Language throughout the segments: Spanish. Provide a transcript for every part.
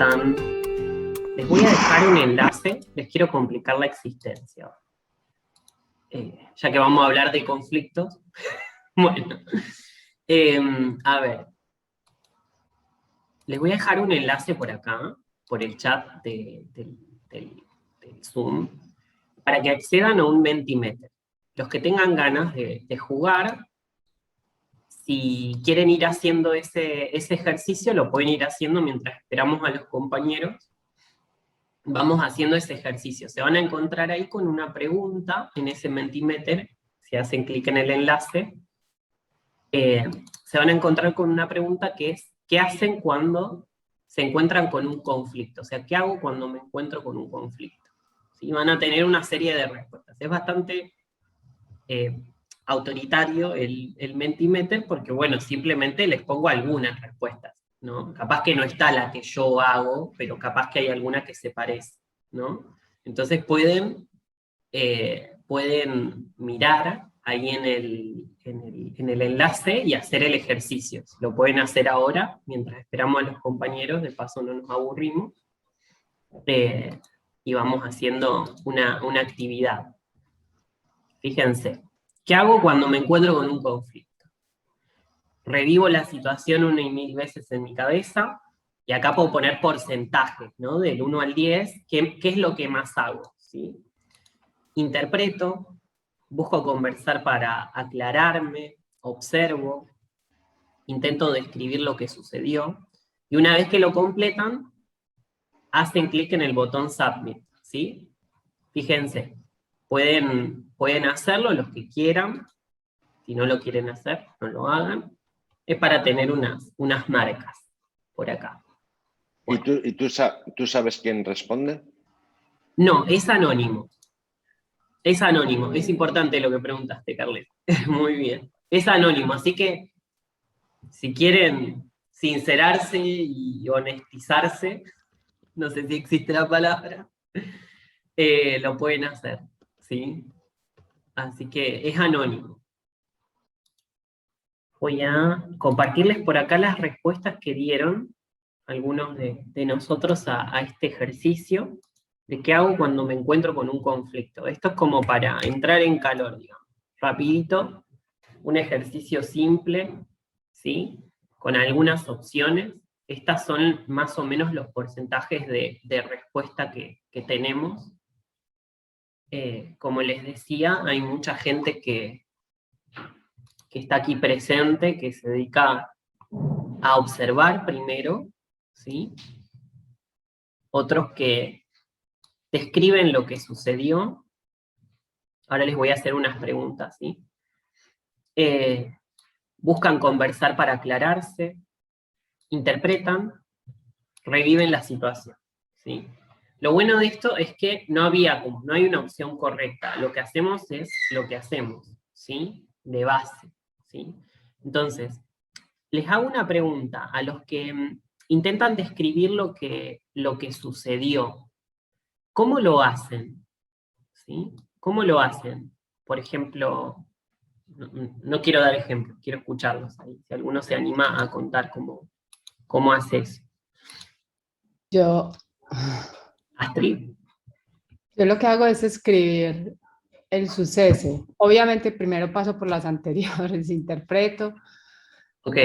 están? Les voy a dejar un enlace, les quiero complicar la existencia. Ya que vamos a hablar de conflictos. Bueno, a ver. Les voy a dejar un enlace por acá, por el chat del Zoom, para que accedan a un Mentimeter. Los que tengan ganas de jugar, si quieren ir haciendo ese ejercicio, lo pueden ir haciendo mientras esperamos a los compañeros. Vamos haciendo ese ejercicio. Se van a encontrar ahí con una pregunta en ese Mentimeter. Si hacen clic en el enlace, se van a encontrar con una pregunta que es: ¿qué hacen cuando se encuentran con un conflicto? O sea, ¿qué hago cuando me encuentro con un conflicto? ¿Sí? Van a tener una serie de respuestas. Es bastante autoritario el Mentimeter porque, bueno, simplemente les pongo algunas respuestas, ¿no? Capaz que no está la que yo hago, pero capaz que hay alguna que se parece, ¿no? Entonces pueden mirar ahí en el enlace y hacer el ejercicio. Lo pueden hacer ahora, mientras esperamos a los compañeros, de paso no nos aburrimos, y vamos haciendo una actividad. Fíjense, ¿qué hago cuando me encuentro con un conflicto? Revivo la situación 1.000 veces en mi cabeza, y acá puedo poner porcentajes, ¿no? Del 1 al 10, ¿qué es lo que más hago? ¿Sí? Interpreto, busco conversar para aclararme, observo, intento describir lo que sucedió, y una vez que lo completan, hacen clic en el botón Submit, ¿sí? Fíjense, pueden hacerlo los que quieran, si no lo quieren hacer, no lo hagan, es para tener unas marcas por acá. Bueno. ¿Y tú sabes quién responde? No, es anónimo. Es anónimo, es importante lo que preguntaste, Carles. Muy bien. Es anónimo, así que si quieren sincerarse y honestizarse, no sé si existe la palabra, lo pueden hacer, ¿sí? Así que es anónimo. Voy a compartirles por acá las respuestas que dieron algunos de nosotros a este ejercicio de qué hago cuando me encuentro con un conflicto. Esto es como para entrar en calor, digamos. Rapidito, un ejercicio simple, ¿sí? Con algunas opciones. Estas son más o menos los porcentajes de respuesta que tenemos. Como les decía, hay mucha gente que está aquí presente, que se dedica a observar primero, ¿sí? Otros que describen lo que sucedió. Ahora les voy a hacer unas preguntas, ¿sí? Buscan conversar para aclararse, interpretan, reviven la situación, ¿sí? Lo bueno de esto es que no hay una opción correcta. Lo que hacemos es lo que hacemos, ¿sí? De base, ¿sí? Entonces, les hago una pregunta a los que intentan describir lo que sucedió. ¿Cómo lo hacen? ¿Sí? ¿Cómo lo hacen? Por ejemplo, no quiero dar ejemplos, quiero escucharlos ahí. Si alguno se anima a contar cómo hace eso. Yo Astrid. lo que hago es escribir el suceso. Obviamente primero paso por las anteriores, interpreto, Ok.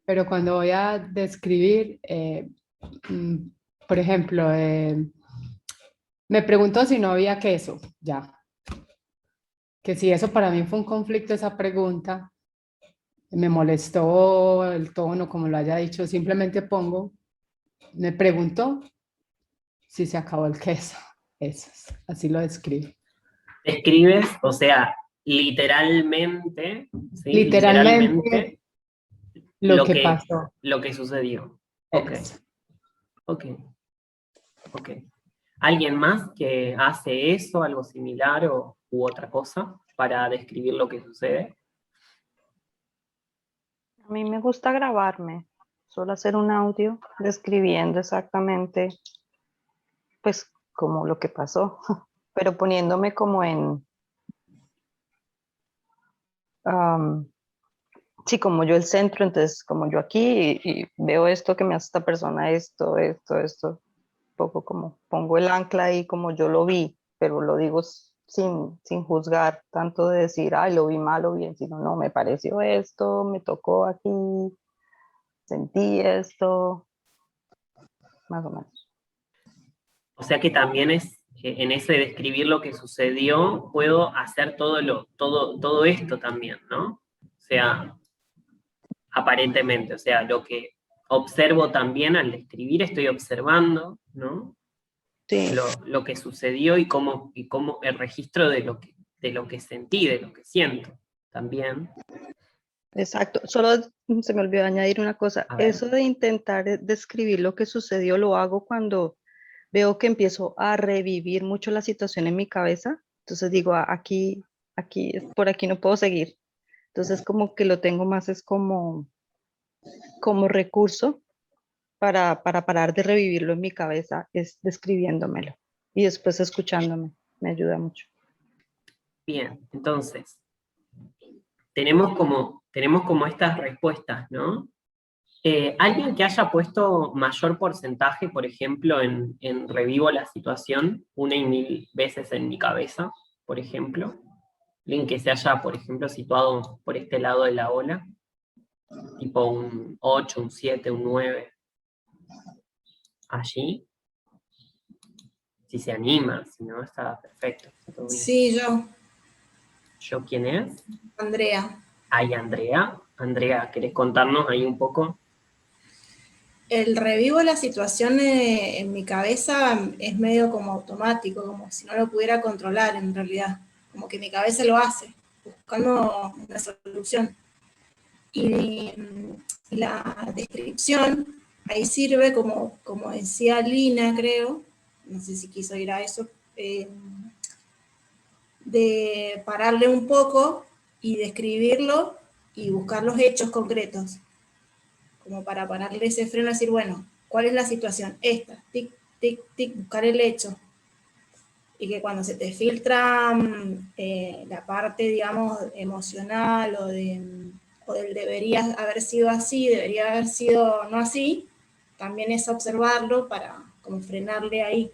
pero cuando voy a describir, por ejemplo, me preguntó si no había queso, ya. Que si eso para mí fue un conflicto, esa pregunta, me molestó el tono, como lo haya dicho, simplemente pongo, me preguntó si se acabó el queso. Eso es, así lo describo. Escribes, o sea, literalmente, ¿sí? Literalmente lo que pasó. Lo que sucedió. Ok. Eso. Ok. Ok. ¿Alguien más que hace eso, algo similar u otra cosa para describir lo que sucede? A mí me gusta grabarme, solo hacer un audio describiendo exactamente, pues, como lo que pasó, pero poniéndome como Sí, como yo el centro, entonces como yo aquí y veo esto que me hace esta persona, esto, un poco como pongo el ancla ahí como yo lo vi, pero lo digo sin juzgar, tanto de decir, ay, lo vi mal o bien, sino no, me pareció esto, me tocó aquí, sentí esto, más o menos. O sea que también es, en ese describir lo que sucedió, puedo hacer todo esto también, ¿no? O sea, aparentemente, o sea, lo que observo también al describir, estoy observando, ¿no? Sí, Lo que sucedió y cómo el registro de lo que sentí, de lo que siento también. exacto. Solo se me olvidó añadir una cosa. A ver. Eso de intentar describir lo que sucedió lo hago cuando veo que empiezo a revivir mucho la situación en mi cabeza. Entonces digo, "Ah, aquí, por aquí no puedo seguir". Entonces como que lo tengo más es como recurso para parar de revivirlo en mi cabeza, es describiéndomelo y después escuchándome. Me ayuda mucho. Bien, entonces, tenemos como estas respuestas, ¿no? Alguien que haya puesto mayor porcentaje, por ejemplo, en revivo la situación 1.000 veces en mi cabeza, por ejemplo. Alguien que se haya, por ejemplo, situado por este lado de la ola, tipo un 8, un 7, un 9, allí. Si se anima, si no, está perfecto, está todo bien. Sí, yo, ¿Yo quién es? Andrea. Ay, Andrea. Andrea, ¿querés contarnos ahí un poco? El revivo de la situación en mi cabeza es medio como automático, como si no lo pudiera controlar en realidad. Como que mi cabeza lo hace, buscando una solución. Y la descripción ahí sirve como decía Lina, creo, no sé si quiso ir a eso, de pararle un poco y describirlo y buscar los hechos concretos, como para pararle ese freno y decir, bueno, ¿cuál es la situación? Esta, tic, tic, tic, buscar el hecho. Y que cuando se te filtra la parte, digamos, emocional o del debería haber sido así, debería haber sido no así, también es observarlo para como frenarle ahí.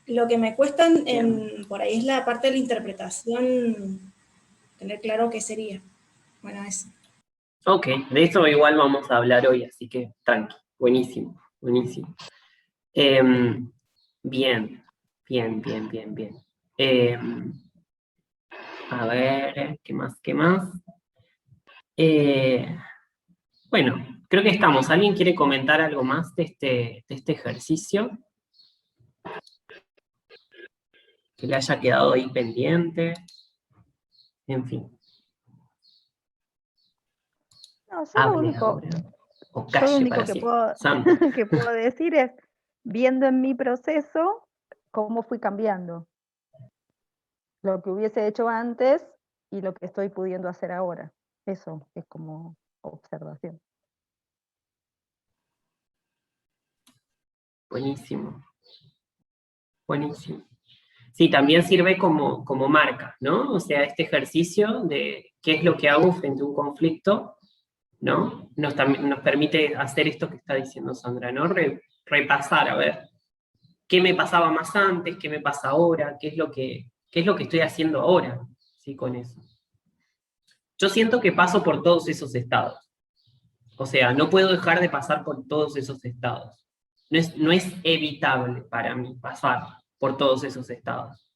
Lo que me cuesta por ahí es la parte de la interpretación, tener claro qué sería. Bueno, eso. Ok, de eso igual vamos a hablar hoy, así que tranqui, buenísimo, buenísimo. Bien, bien, bien, bien, bien. A ver, ¿qué más, qué más? Bueno, creo que estamos. ¿Alguien quiere comentar algo más de este ejercicio? Que le haya quedado ahí pendiente. En fin, No, hable ahora. O yo lo calle único para que siempre. puedo, Santo. que puedo decir es, viendo en mi proceso, cómo fui cambiando. Lo que hubiese hecho antes y lo que estoy pudiendo hacer ahora. Eso es como observación. Buenísimo, buenísimo. Sí, también sirve como marca, ¿no? O sea, este ejercicio de qué es lo que hago frente a un conflicto, ¿no? Nos permite hacer esto que está diciendo Sandra, ¿no? Repasar, a ver, ¿qué me pasaba más antes? ¿Qué me pasa ahora? ¿Qué es lo que estoy haciendo ahora? ¿Sí? Con eso. Yo siento que paso por todos esos estados. O sea, no puedo dejar de pasar por todos esos estados. No es evitable para mí pasar por todos esos estados.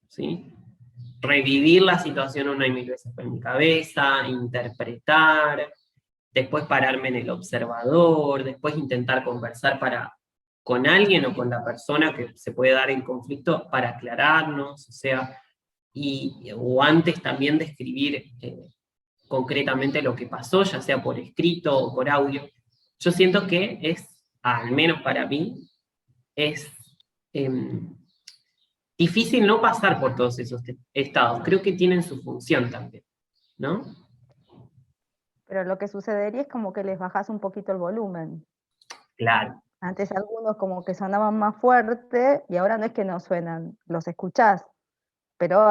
¿Sí? Revivir la situación 1.000 veces en mi cabeza, interpretar, después pararme en el observador, después intentar conversar con alguien o con la persona que se puede dar el conflicto para aclararnos, o sea, o antes también de escribir concretamente lo que pasó, ya sea por escrito o por audio. Yo siento que al menos para mí, es difícil no pasar por todos esos estados. Creo que tienen su función también, ¿no? Pero lo que sucedería es como que les bajas un poquito el volumen. Claro. Antes algunos como que sonaban más fuerte y ahora no es que no suenan, los escuchás, pero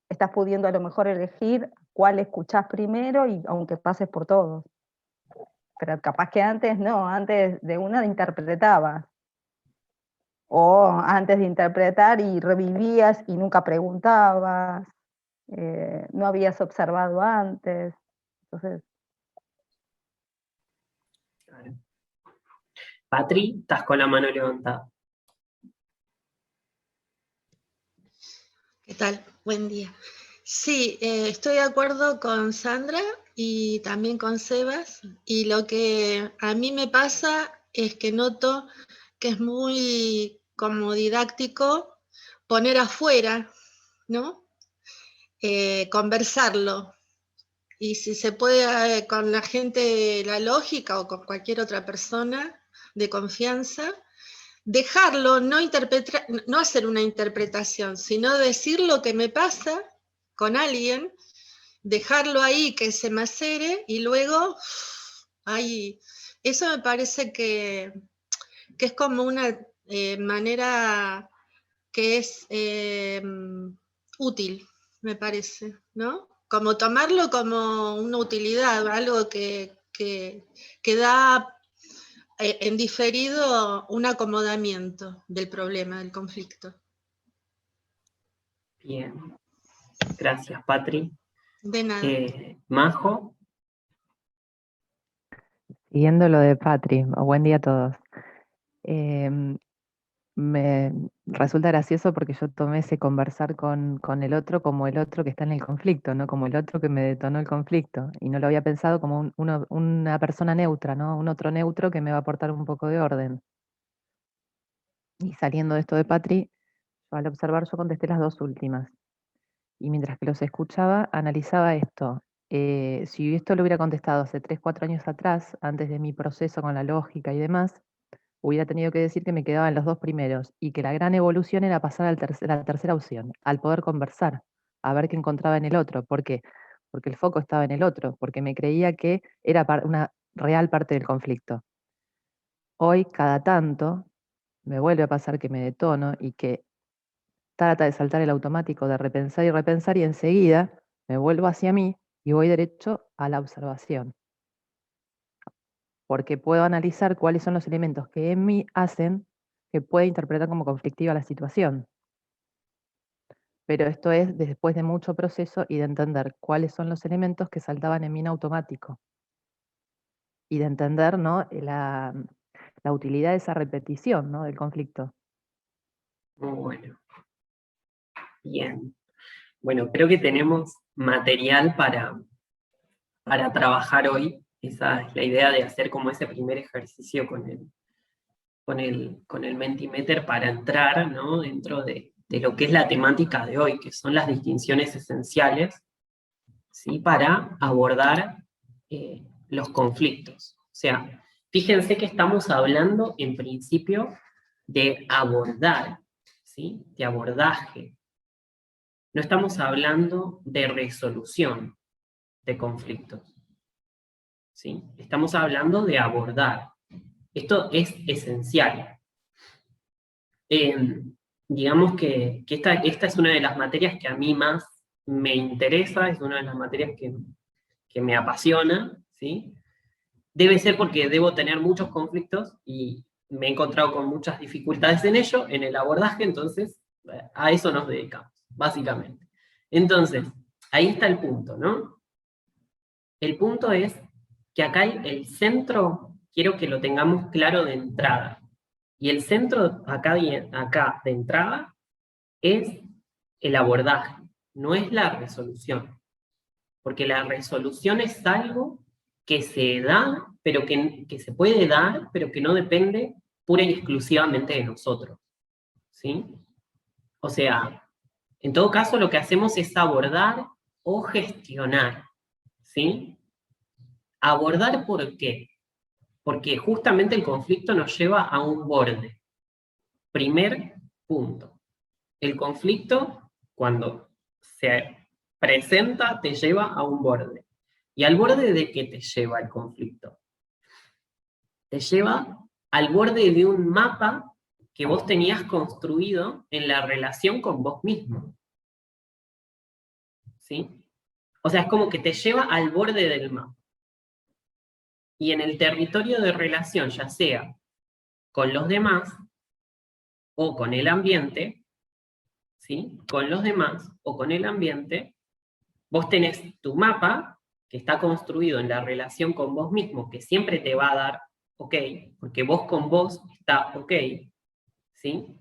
estás pudiendo a lo mejor elegir cuál escuchás primero, y aunque pases por todos. Pero capaz que antes no, antes de una interpretabas. O antes de interpretar y revivías y nunca preguntabas, no habías observado antes. Entonces, Claro. Patri, estás con la mano levantada. ¿Qué tal? Buen día. Sí, estoy de acuerdo con Sandra y también con Sebas, y lo que a mí me pasa es que noto que es muy como didáctico poner afuera, ¿no? Conversarlo. Y si se puede con la gente de la lógica o con cualquier otra persona de confianza, dejarlo, no interpretar, no hacer una interpretación, sino decir lo que me pasa con alguien, dejarlo ahí que se macere y luego ahí. Eso me parece que es como una manera que es útil, me parece, ¿no? Como tomarlo como una utilidad, algo que da en diferido un acomodamiento del problema, del conflicto. Bien. Gracias, Patri. De nada. Majo. Siguiendo lo de Patri, buen día a todos. Me resulta gracioso porque yo tomé ese conversar con el otro como el otro que está en el conflicto, ¿no? Como el otro que me detonó el conflicto. Y no lo había pensado como una persona neutra, ¿no? Un otro neutro que me va a aportar un poco de orden. Y saliendo de esto de Patri, al observar yo contesté las dos últimas. Y mientras que los escuchaba, analizaba esto. Si esto lo hubiera contestado hace 3, 4 años atrás, antes de mi proceso con la lógica y demás, hubiera tenido que decir que me quedaban los dos primeros y que la gran evolución era pasar a la tercera opción, al poder conversar, a ver qué encontraba en el otro. ¿Por qué? Porque el foco estaba en el otro, porque me creía que era una real parte del conflicto. Hoy, cada tanto, me vuelve a pasar que me detono y que trata de saltar el automático de repensar y enseguida me vuelvo hacia mí y voy derecho a la observación. Porque puedo analizar cuáles son los elementos que en mí hacen que pueda interpretar como conflictiva la situación. Pero esto es después de mucho proceso y de entender cuáles son los elementos que saltaban en mí en automático. Y de entender, ¿no?, la utilidad de esa repetición, ¿no?, del conflicto. Muy bueno. Bien. Bueno, creo que tenemos material para trabajar hoy. Esa es la idea de hacer como ese primer ejercicio con el Mentimeter para entrar, ¿no?, dentro de lo que es la temática de hoy, que son las distinciones esenciales, ¿sí?, para abordar los conflictos. O sea, fíjense que estamos hablando en principio de abordar, ¿sí?, de abordaje. No estamos hablando de resolución de conflictos, ¿sí? Estamos hablando de abordar. Esto es esencial. Digamos que esta es una de las materias que a mí más me interesa, es una de las materias que me apasiona, ¿sí? Debe ser porque debo tener muchos conflictos y me he encontrado con muchas dificultades en ello, en el abordaje, entonces a eso nos dedicamos, básicamente. Entonces, ahí está el punto, ¿no? El punto es que acá el centro, quiero que lo tengamos claro de entrada. Y el centro acá de entrada es el abordaje, no es la resolución. Porque la resolución es algo que se da, pero que se puede dar, pero que no depende pura y exclusivamente de nosotros, ¿sí? O sea, en todo caso lo que hacemos es abordar o gestionar, ¿sí? Abordar, ¿por qué? Porque justamente el conflicto nos lleva a un borde. Primer punto. El conflicto, cuando se presenta, te lleva a un borde. ¿Y al borde de qué te lleva el conflicto? Te lleva al borde de un mapa que vos tenías construido en la relación con vos mismo. ¿Sí? O sea, es como que te lleva al borde del mapa. Y en el territorio de relación, ya sea con los demás o con el ambiente, ¿sí? Con los demás o con el ambiente, vos tenés tu mapa que está construido en la relación con vos mismo, que siempre te va a dar ok, porque vos con vos está ok, ¿sí?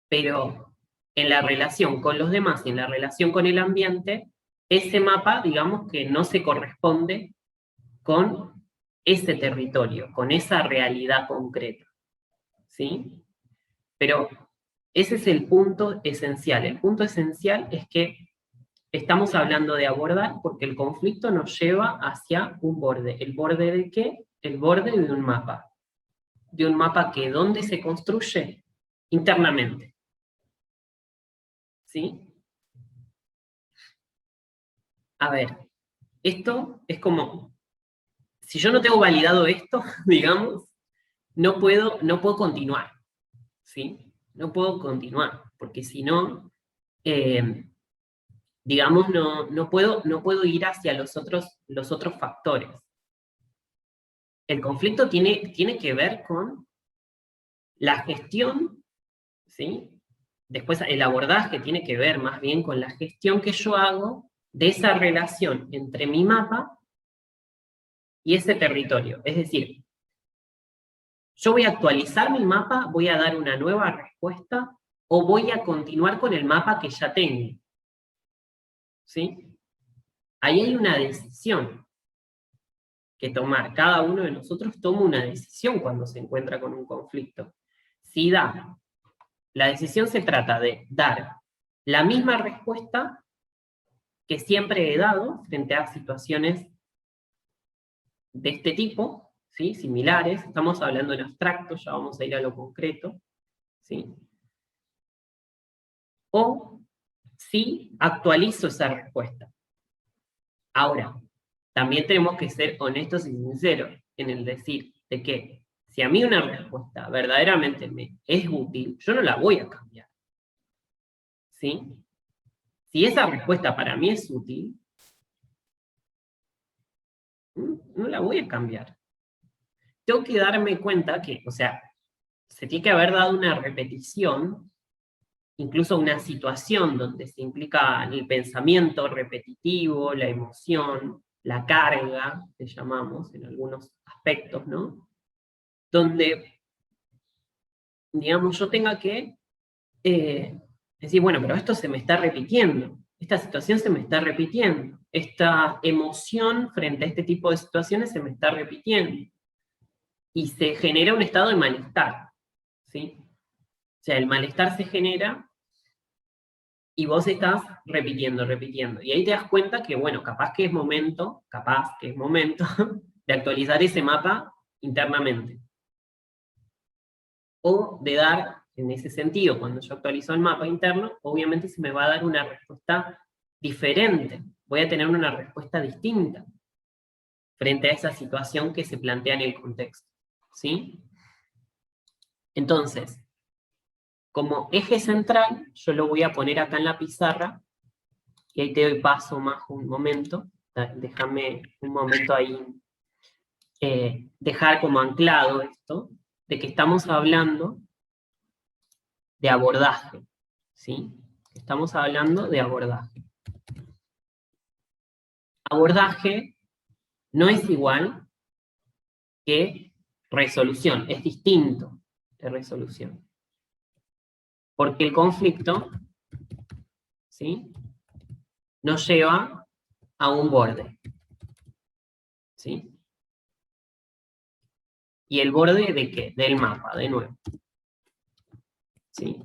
Pero en la relación con los demás y en la relación con el ambiente, ese mapa, digamos que no se corresponde con ese territorio, con esa realidad concreta, ¿sí? Pero ese es el punto esencial. El punto esencial es que estamos hablando de abordar porque el conflicto nos lleva hacia un borde. ¿El borde de qué? El borde de un mapa. De un mapa que, ¿dónde se construye? Internamente. ¿Sí? A ver, esto es como, si yo no tengo validado esto, digamos, no puedo continuar. ¿Sí? No puedo continuar, porque si no, digamos, no puedo ir hacia los otros factores. El conflicto tiene que ver con la gestión, ¿sí? Después el abordaje tiene que ver más bien con la gestión que yo hago de esa relación entre mi mapa y ese territorio. Es decir, yo voy a actualizar mi mapa, voy a dar una nueva respuesta, o voy a continuar con el mapa que ya tengo. ¿Sí? Ahí hay una decisión que tomar. Cada uno de nosotros toma una decisión cuando se encuentra con un conflicto. Si da, la decisión se trata de dar la misma respuesta que siempre he dado frente a situaciones de este tipo, ¿sí? Similares, estamos hablando en abstracto, ya vamos a ir a lo concreto, ¿sí? O si actualizo esa respuesta. Ahora, también tenemos que ser honestos y sinceros en el decir de que si a mí una respuesta verdaderamente me es útil, yo no la voy a cambiar. ¿Sí? Si esa respuesta para mí es útil, no la voy a cambiar. Tengo que darme cuenta que, o sea, se tiene que haber dado una repetición, incluso una situación donde se implica el pensamiento repetitivo, la emoción, la carga, que llamamos en algunos aspectos, ¿no? Donde, digamos, yo tenga que decir, bueno, pero esto se me está repitiendo, esta situación se me está repitiendo, esta emoción frente a este tipo de situaciones se me está repitiendo. Y se genera un estado de malestar, ¿sí? O sea, el malestar se genera y vos estás repitiendo. Y ahí te das cuenta que, bueno, capaz que es momento de actualizar ese mapa internamente. O de dar, en ese sentido, cuando yo actualizo el mapa interno, obviamente se me va a dar una respuesta diferente. Voy a tener una respuesta distinta frente a esa situación que se plantea en el contexto. ¿Sí? Entonces, como eje central, yo lo voy a poner acá en la pizarra, y ahí te doy paso más un momento, déjame un momento ahí, dejar como anclado esto, de que estamos hablando de abordaje, ¿sí? Estamos hablando de abordaje. Abordaje no es igual que resolución, es distinto de resolución. Porque el conflicto, ¿sí?, nos lleva a un borde. ¿Sí? ¿Y el borde de qué? Del mapa, de nuevo. ¿Sí?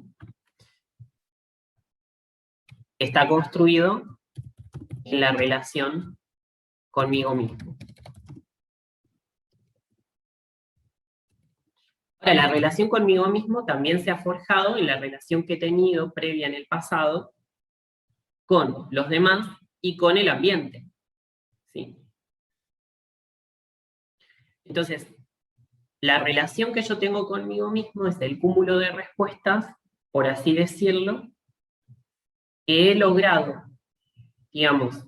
Está construido en la relación conmigo mismo. Ahora, la relación conmigo mismo también se ha forjado en la relación que he tenido previa en el pasado con los demás y con el ambiente. ¿Sí? Entonces, la relación que yo tengo conmigo mismo es el cúmulo de respuestas, por así decirlo, que he logrado, digamos,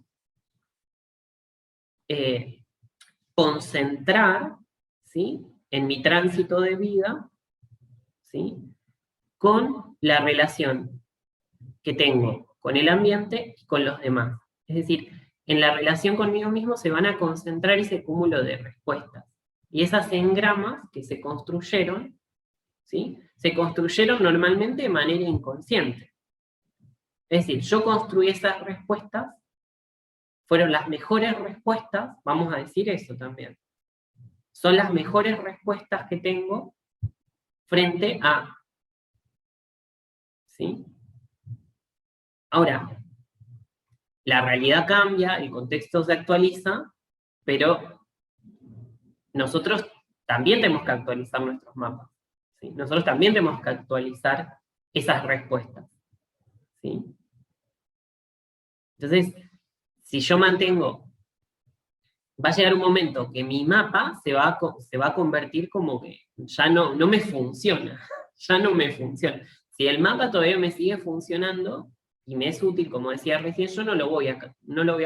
concentrar, ¿sí?, en mi tránsito de vida, ¿sí?, con la relación que tengo con el ambiente y con los demás. Es decir, en la relación conmigo mismo se van a concentrar ese cúmulo de respuestas. Y esas engramas que se construyeron, ¿sí?, se construyeron normalmente de manera inconsciente. Es decir, yo construí esas respuestas, fueron las mejores respuestas, vamos a decir eso también. Son las mejores respuestas que tengo frente a, ¿sí? Ahora, la realidad cambia, el contexto se actualiza, pero nosotros también tenemos que actualizar nuestros mapas, ¿sí? Nosotros también tenemos que actualizar esas respuestas, ¿sí? Entonces, si yo mantengo, va a llegar un momento que mi mapa se va a convertir como que ya no me funciona, ya no me funciona. Si el mapa todavía me sigue funcionando y me es útil, como decía recién, yo no lo voy a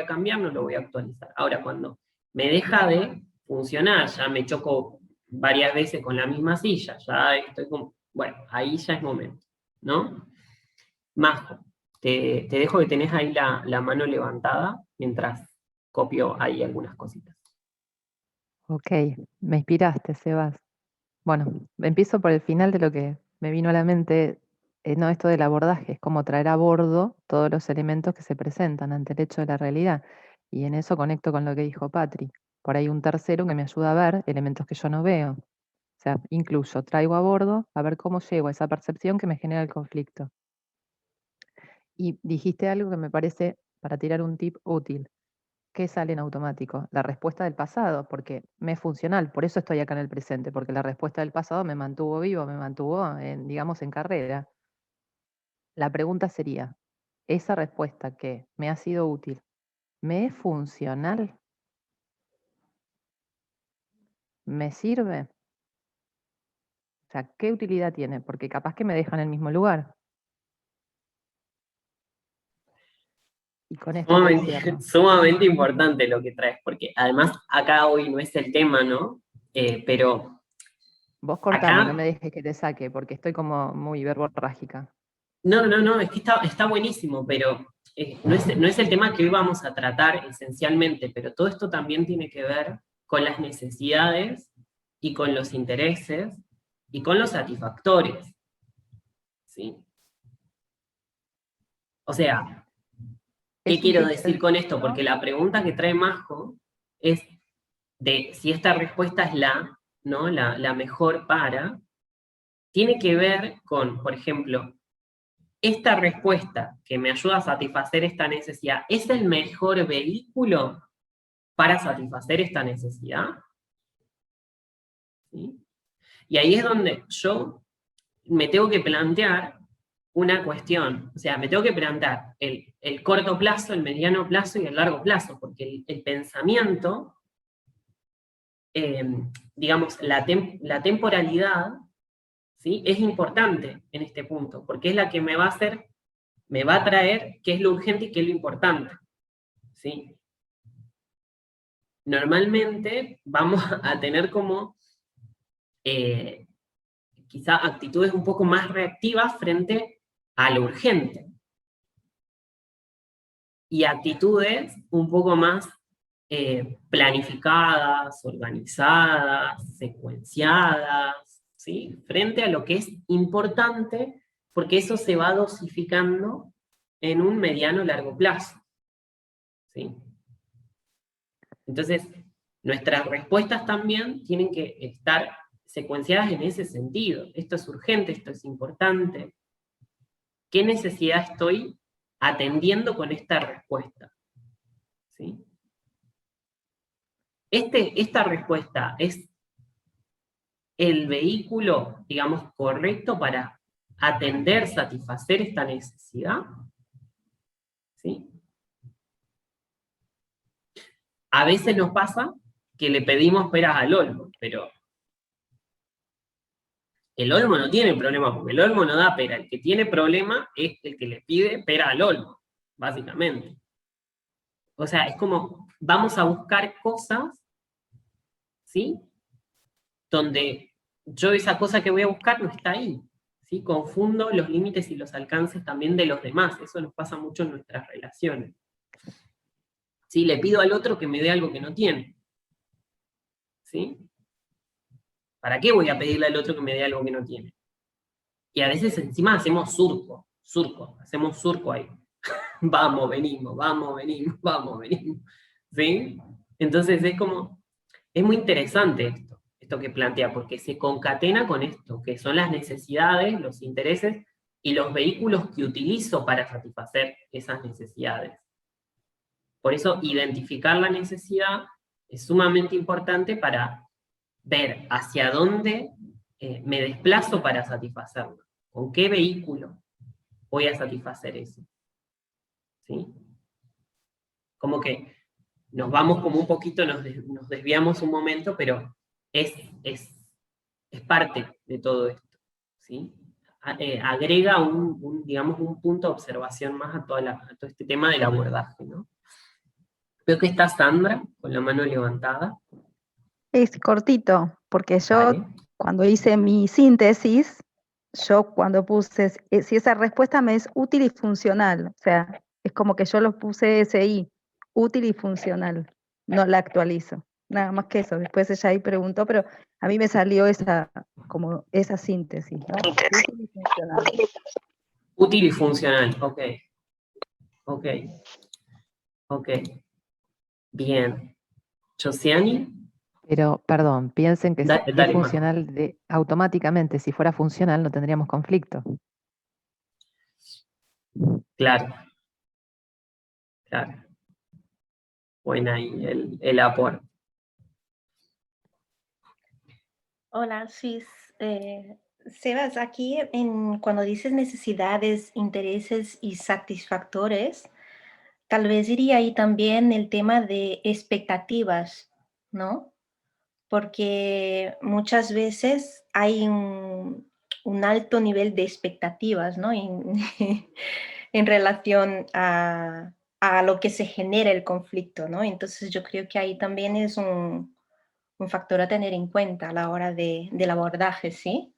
cambiar, no lo voy a actualizar. Ahora, cuando me deja de funcionar, ya me choco varias veces con la misma silla, ya estoy como, bueno, ahí ya es momento, ¿no? Majo, te dejo que tenés ahí la mano levantada, mientras copio ahí algunas cositas. Ok, me inspiraste, Sebas. Bueno, empiezo por el final de lo que me vino a la mente. No, esto del abordaje, es como traer a bordo todos los elementos que se presentan ante el hecho de la realidad. Y en eso conecto con lo que dijo Patri. Por ahí un tercero que me ayuda a ver elementos que yo no veo. O sea, incluso traigo a bordo a ver cómo llego a esa percepción que me genera el conflicto. Y dijiste algo que me parece, para tirar un tip útil. ¿Qué sale en automático? La respuesta del pasado, porque me es funcional, por eso estoy acá en el presente, porque la respuesta del pasado me mantuvo vivo, me mantuvo, digamos, en carrera. La pregunta sería, ¿esa respuesta que me ha sido útil, me es funcional? ¿Me sirve? O sea, ¿qué utilidad tiene? Porque capaz que me deja en el mismo lugar. Y con esto te cierro. Sumamente importante lo que traes, porque además acá hoy no es el tema, ¿no? Pero Vos cortame, acá, no me dejes que te saque, porque estoy como muy verborrágica. No, es que está buenísimo, pero no es el tema que hoy vamos a tratar esencialmente, pero todo esto también tiene que ver con las necesidades y con los intereses y con los satisfactores, ¿sí? O sea, ¿qué quiero decir con esto? Porque la pregunta que trae Majo es de si esta respuesta es ¿no?, la mejor para, tiene que ver con, por ejemplo, esta respuesta que me ayuda a satisfacer esta necesidad, ¿es el mejor vehículo para satisfacer esta necesidad? ¿Sí? Y ahí es donde yo me tengo que plantear una cuestión, o sea, me tengo que plantear el corto plazo, el mediano plazo y el largo plazo, porque el pensamiento, digamos, la temporalidad, ¿sí?, es importante en este punto, porque es la que me va a traer qué es lo urgente y qué es lo importante, ¿sí? Normalmente vamos a tener como quizá actitudes un poco más reactivas frente a lo urgente, y actitudes un poco más planificadas, organizadas, secuenciadas, ¿sí?, frente a lo que es importante, porque eso se va dosificando en un mediano largo plazo, ¿sí? Entonces, nuestras respuestas también tienen que estar secuenciadas en ese sentido. Esto es urgente, esto es importante. ¿Qué necesidad estoy atendiendo con esta respuesta? ¿Sí? Esta respuesta es el vehículo, digamos, correcto para atender, satisfacer esta necesidad, ¿sí? A veces nos pasa que le pedimos peras al olmo, pero el olmo no tiene problema, porque el olmo no da pera. El que tiene problema es el que le pide pera al olmo, básicamente. O sea, es como, vamos a buscar cosas, ¿sí? Donde yo esa cosa que voy a buscar no está ahí, ¿sí? Confundo los límites y los alcances también de los demás, eso nos pasa mucho en nuestras relaciones. ¿Sí? Le pido al otro que me dé algo que no tiene, ¿sí? ¿Para qué voy a pedirle al otro que me dé algo que no tiene? Y a veces encima hacemos surco, hacemos surco ahí. Vamos, venimos, vamos, venimos, vamos, venimos. ¿Sí? Entonces es como, es muy interesante esto que plantea, porque se concatena con esto, que son las necesidades, los intereses y los vehículos que utilizo para satisfacer esas necesidades. Por eso identificar la necesidad es sumamente importante para ver hacia dónde me desplazo para satisfacerlo. ¿Con qué vehículo voy a satisfacer eso? ¿Sí? Como que nos vamos como un poquito, nos desviamos un momento, pero es parte de todo esto, ¿sí? Agrega digamos, un punto de observación más a todo este tema del abordaje, ¿no? Veo que está Sandra, con la mano levantada. Es cortito, porque yo Vale. cuando hice mi síntesis, yo cuando puse, si esa respuesta me es útil y funcional, o sea, es como que yo lo puse SI, útil y funcional, no la actualizo, nada más que eso. Después ella ahí preguntó, pero a mí me salió como esa síntesis, ¿no? Útil y funcional. Útil y funcional, ok. Ok. Ok. Bien. Josiani. Pero, perdón, piensen que si Dale, es Mar. funcional, automáticamente, si fuera funcional, no tendríamos conflicto. Claro. Claro. Buena ahí el aporte. Hola, sí. Sebas, aquí cuando dices necesidades, intereses y satisfactores, tal vez iría ahí también el tema de expectativas, ¿no? Porque muchas veces hay un alto nivel de expectativas, ¿no? En relación a lo que se genera el conflicto, ¿no? Entonces yo creo que ahí también es un factor a tener en cuenta a la hora del abordaje, ¿sí?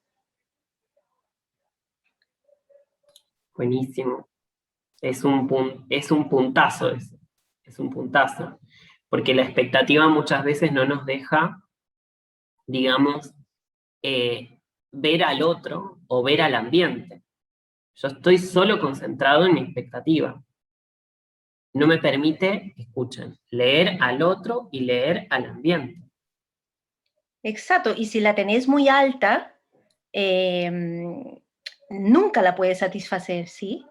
Buenísimo. Es un puntazo eso. Es un puntazo. Porque la expectativa muchas veces no nos deja, digamos, ver al otro o ver al ambiente. Yo estoy solo concentrado en mi expectativa. No me permite, escuchen, leer al otro y leer al ambiente. Exacto, y si la tenés muy alta, nunca la puedes satisfacer, ¿sí?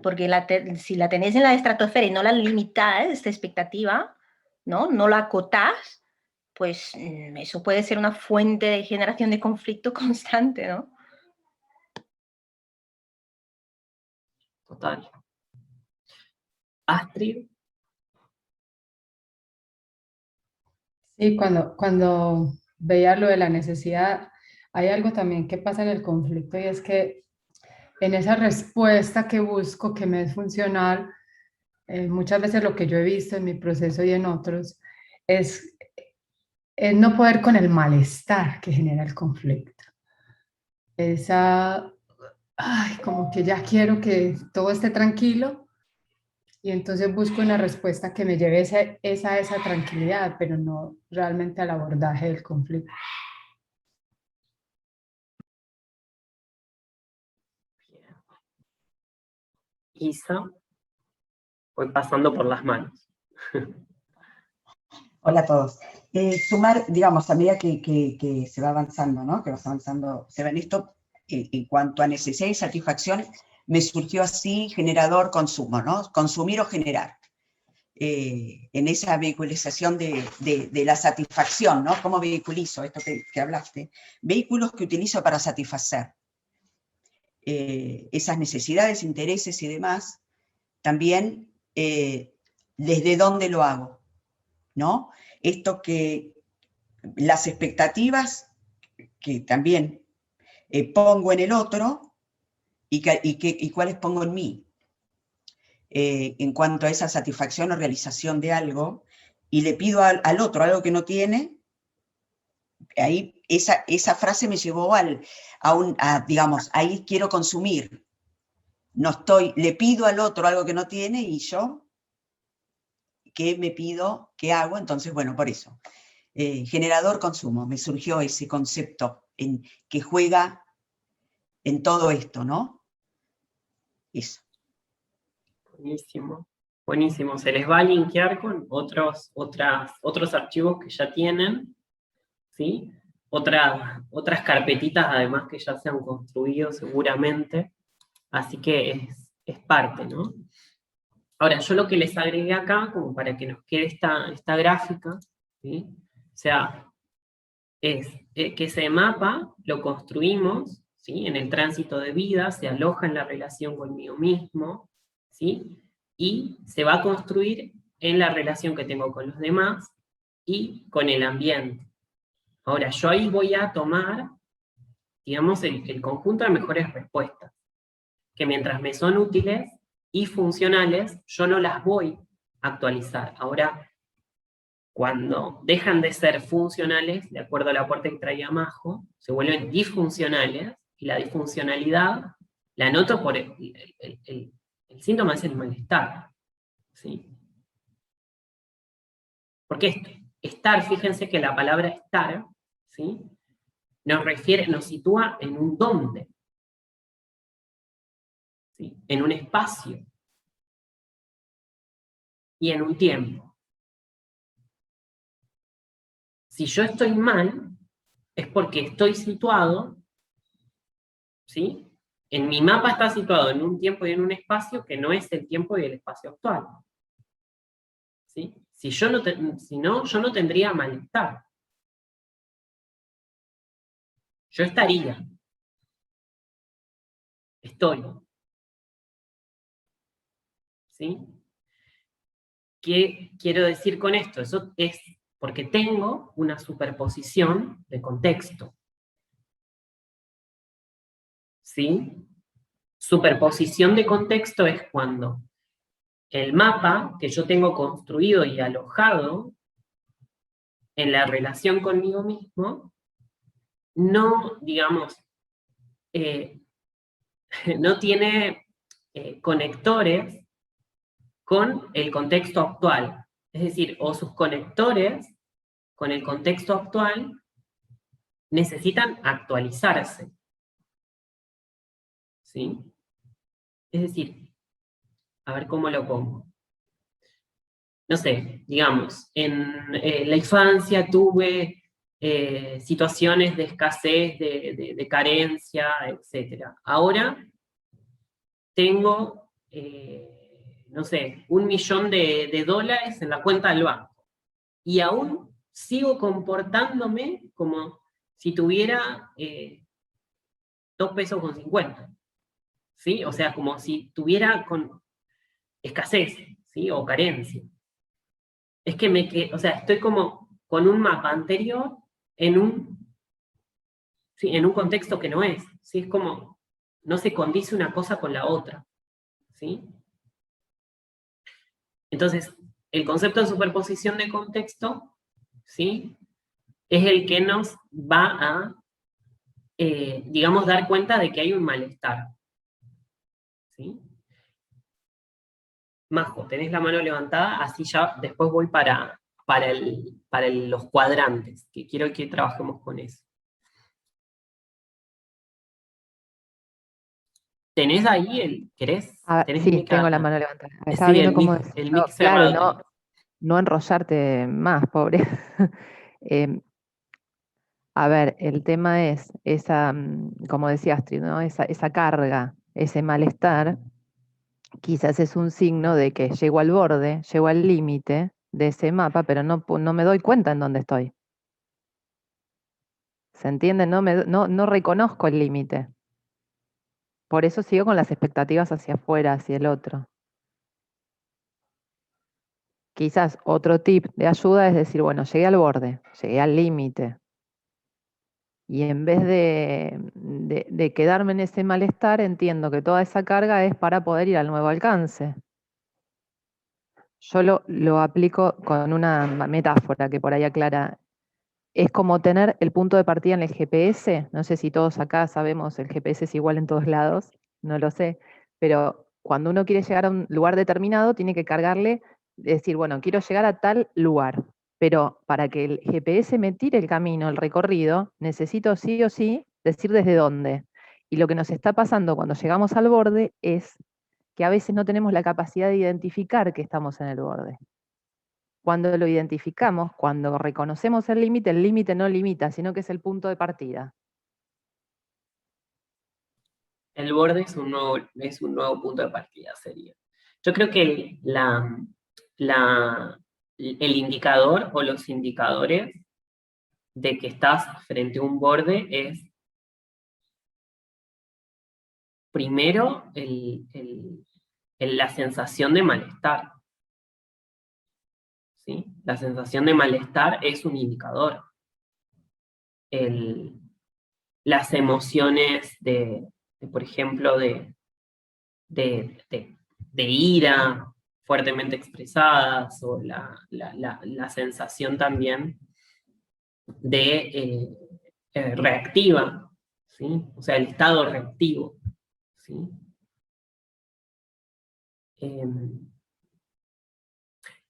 Porque si la tenés en la estratosfera y no la limitás, esta expectativa, no la acotás, pues eso puede ser una fuente de generación de conflicto constante, ¿no? Total. Astrid. Sí, cuando veía lo de la necesidad, hay algo también que pasa en el conflicto y es que en esa respuesta que busco, que me es funcional, muchas veces lo que yo he visto en mi proceso y en otros es no poder con el malestar que genera el conflicto. Como que ya quiero que todo esté tranquilo y entonces busco una respuesta que me lleve esa tranquilidad, pero no realmente al abordaje del conflicto. Isa. Voy pasando por las manos. Hola a todos. Sumar, digamos, a medida que se va avanzando, ¿no? Que vas avanzando, se ven esto, en cuanto a necesidad y satisfacción, me surgió así generador-consumo, ¿no? Consumir o generar. En esa vehiculización de la satisfacción, ¿no? ¿Cómo vehiculizo esto que hablaste? Vehículos que utilizo para satisfacer esas necesidades, intereses y demás, también desde dónde lo hago, ¿no? Esto que las expectativas que también pongo en el otro y cuáles pongo en mí. en cuanto a esa satisfacción o realización de algo, y le pido al otro algo que no tiene, ahí esa frase me llevó digamos, ahí quiero consumir. Le pido al otro algo que no tiene y yo, ¿qué me pido? ¿Qué hago? Entonces, bueno, por eso. Generador consumo, me surgió ese concepto que juega en todo esto, ¿no? Eso. Buenísimo. Buenísimo. Se les va a linkear con otros archivos que ya tienen, ¿sí? Otras carpetitas además que ya se han construido seguramente. Así que es parte, ¿no? Ahora, yo lo que les agregué acá, como para que nos quede esta gráfica, ¿sí? O sea, es que ese mapa lo construimos, ¿sí? En el tránsito de vida, se aloja en la relación conmigo mismo, ¿sí? Y se va a construir en la relación que tengo con los demás y con el ambiente. Ahora, yo ahí voy a tomar, digamos, el conjunto de mejores respuestas, que mientras me son útiles y funcionales, yo no las voy a actualizar. Ahora, cuando dejan de ser funcionales, de acuerdo al aporte que traía Majo, se vuelven disfuncionales, y la disfuncionalidad la noto por el síntoma es el malestar, ¿sí? Porque estar, fíjense que la palabra estar, ¿sí? Nos sitúa en un dónde, ¿sí? En un espacio, y en un tiempo. Si yo estoy mal, es porque estoy situado, ¿sí? En mi mapa está situado en un tiempo y en un espacio que no es el tiempo y el espacio actual, ¿sí? Si no, yo no tendría malestar. Yo estaría. Estoy. ¿Sí? ¿Qué quiero decir con esto? Eso es porque tengo una superposición de contexto. ¿Sí? Superposición de contexto es cuando el mapa que yo tengo construido y alojado en la relación conmigo mismo, no, digamos, no tiene conectores con el contexto actual. Es decir, o sus conectores con el contexto actual necesitan actualizarse. ¿Sí? Es decir, a ver cómo lo pongo. No sé, digamos, en la infancia tuve situaciones de escasez, de carencia, etc. Ahora tengo, no sé, $1.000.000 en la cuenta del banco. Y aún sigo comportándome como si tuviera 2 pesos con 50. ¿Sí? O sea, como si tuviera con escasez, ¿sí? O carencia. Es que o sea, estoy como con un mapa anterior en un contexto que no es. ¿Sí? Es como, no se condice una cosa con la otra. ¿Sí? Entonces, el concepto de superposición de contexto, ¿sí? Es el que nos va a, digamos, dar cuenta de que hay un malestar. ¿Sí? Majo, tenés la mano levantada, así ya después voy para los cuadrantes, que quiero que trabajemos con eso. ¿Tenés ahí querés? ¿Tenés Sí, tengo la mano levantada. Estaba Sí, viendo cómo el mic claro, cerrado. no enrollarte más, pobre. A ver, el tema es esa, como decía Astrid, ¿no? Esa carga, ese malestar, quizás es un signo de que llego al borde, llego al límite de ese mapa, pero no me doy cuenta en dónde estoy. ¿Se entiende? No reconozco el límite. Por eso sigo con las expectativas hacia afuera, hacia el otro. Quizás otro tip de ayuda es decir, bueno, llegué al borde, llegué al límite. Y en vez de quedarme en ese malestar, entiendo que toda esa carga es para poder ir al nuevo alcance. Yo lo aplico con una metáfora que por ahí aclara. Es como tener el punto de partida en el GPS. No sé si todos acá sabemos, el GPS es igual en todos lados, no lo sé, pero cuando uno quiere llegar a un lugar determinado, tiene que cargarle, decir, bueno, quiero llegar a tal lugar, pero para que el GPS me tire el camino, el recorrido, necesito sí o sí decir desde dónde. Y lo que nos está pasando cuando llegamos al borde es que a veces no tenemos la capacidad de identificar que estamos en el borde. Cuando lo identificamos, cuando reconocemos el límite no limita, sino que es el punto de partida. El borde es un nuevo punto de partida, sería. Yo creo que el indicador o los indicadores de que estás frente a un borde es, primero, la sensación de malestar. ¿Sí? La sensación de malestar es un indicador. Las emociones por ejemplo, de ira fuertemente expresadas, o la sensación también de reactiva, ¿sí? O sea, el estado reactivo, ¿sí?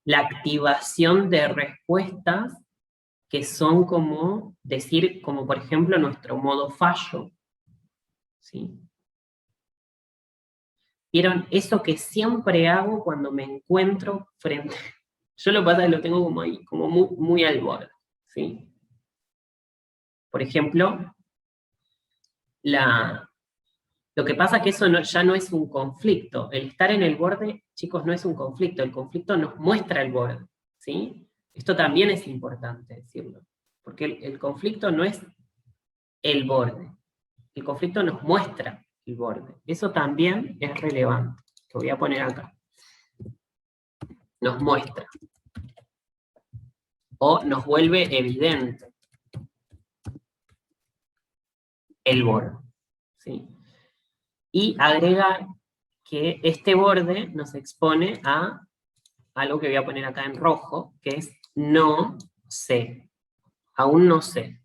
La activación de respuestas que son como decir, como por ejemplo nuestro modo fallo, ¿sí? ¿Vieron? Eso que siempre hago cuando me encuentro frente... Yo lo que pasa es que lo tengo como ahí, como muy, muy al borde, ¿sí? Por ejemplo, lo que pasa es que eso ya no es un conflicto. El estar en el borde, chicos, no es un conflicto. El conflicto nos muestra el borde, ¿sí? Esto también es importante decirlo. Porque el conflicto no es el borde. El conflicto nos muestra el borde. Eso también es relevante. Lo voy a poner acá. Nos muestra. O nos vuelve evidente el borde, ¿sí? Y agregar que este borde nos expone a algo que voy a poner acá en rojo, que es no sé. Aún no sé.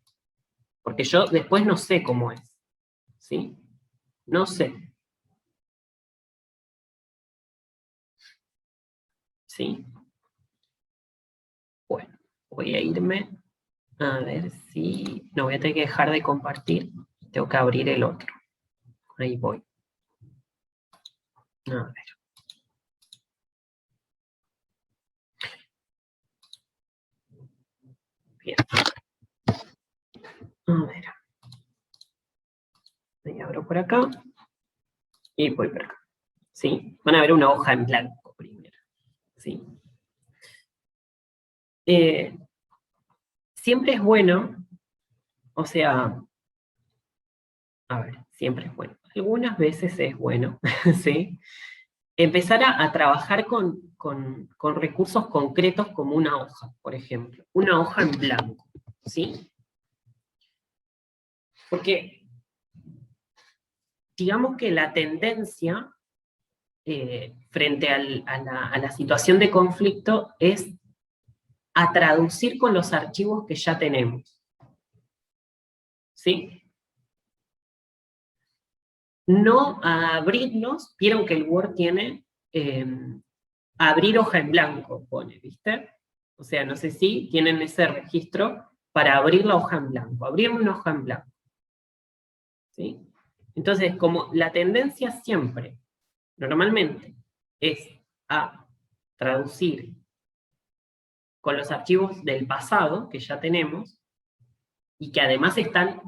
Porque yo después no sé cómo es, ¿sí? No sé. ¿Sí? Bueno, voy a irme a ver si... No, voy a tener que dejar de compartir. Tengo que abrir el otro. Ahí voy. A ver. Bien. A ver. Me abro por acá. Y voy por acá. ¿Sí? Van a ver una hoja en blanco primero. ¿Sí? Siempre es bueno, o sea, a ver, siempre es bueno. Algunas veces es bueno, ¿sí? Empezar a trabajar con recursos concretos como una hoja, por ejemplo. Una hoja en blanco, ¿sí? Porque, digamos que la tendencia frente a la situación de conflicto es a traducir con los archivos que ya tenemos. ¿Sí? No a abrirnos, vieron que el Word tiene abrir hoja en blanco, pone, ¿viste? O sea, no sé si tienen ese registro para abrir la hoja en blanco, abrir una hoja en blanco. ¿Sí? Entonces, como la tendencia siempre, normalmente, es a traducir con los archivos del pasado, que ya tenemos, y que además están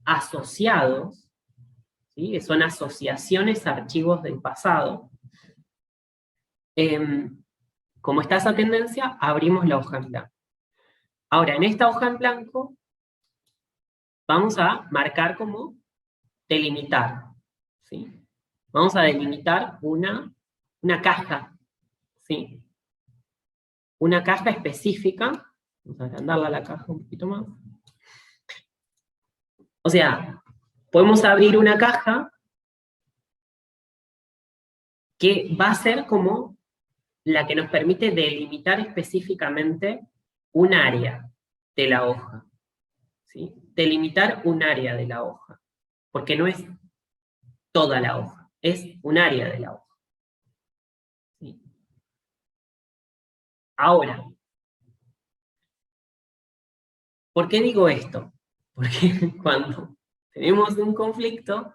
asociados, ¿sí? Son asociaciones a archivos del pasado. Como está esa tendencia, abrimos la hoja en blanco. Ahora, en esta hoja en blanco, vamos a marcar como delimitar, ¿sí? Vamos a delimitar una caja, ¿sí? Una caja específica. Vamos a agrandarla la caja un poquito más. O sea, podemos abrir una caja que va a ser como la que nos permite delimitar específicamente un área de la hoja. ¿Sí? Delimitar un área de la hoja, porque no es toda la hoja, es un área de la hoja. ¿Sí? Ahora, ¿por qué digo esto? Porque cuando tenemos un conflicto,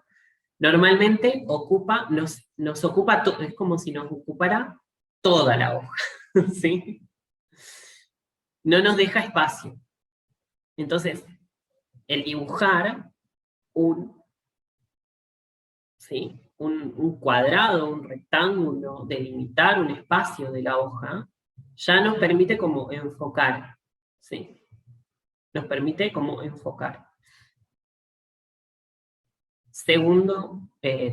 normalmente nos ocupa, es como si nos ocupara toda la hoja, ¿sí? No nos deja espacio. Entonces, el dibujar ¿sí? un cuadrado, un rectángulo, delimitar un espacio de la hoja, ya nos permite como enfocar, ¿sí? Nos permite como enfocar.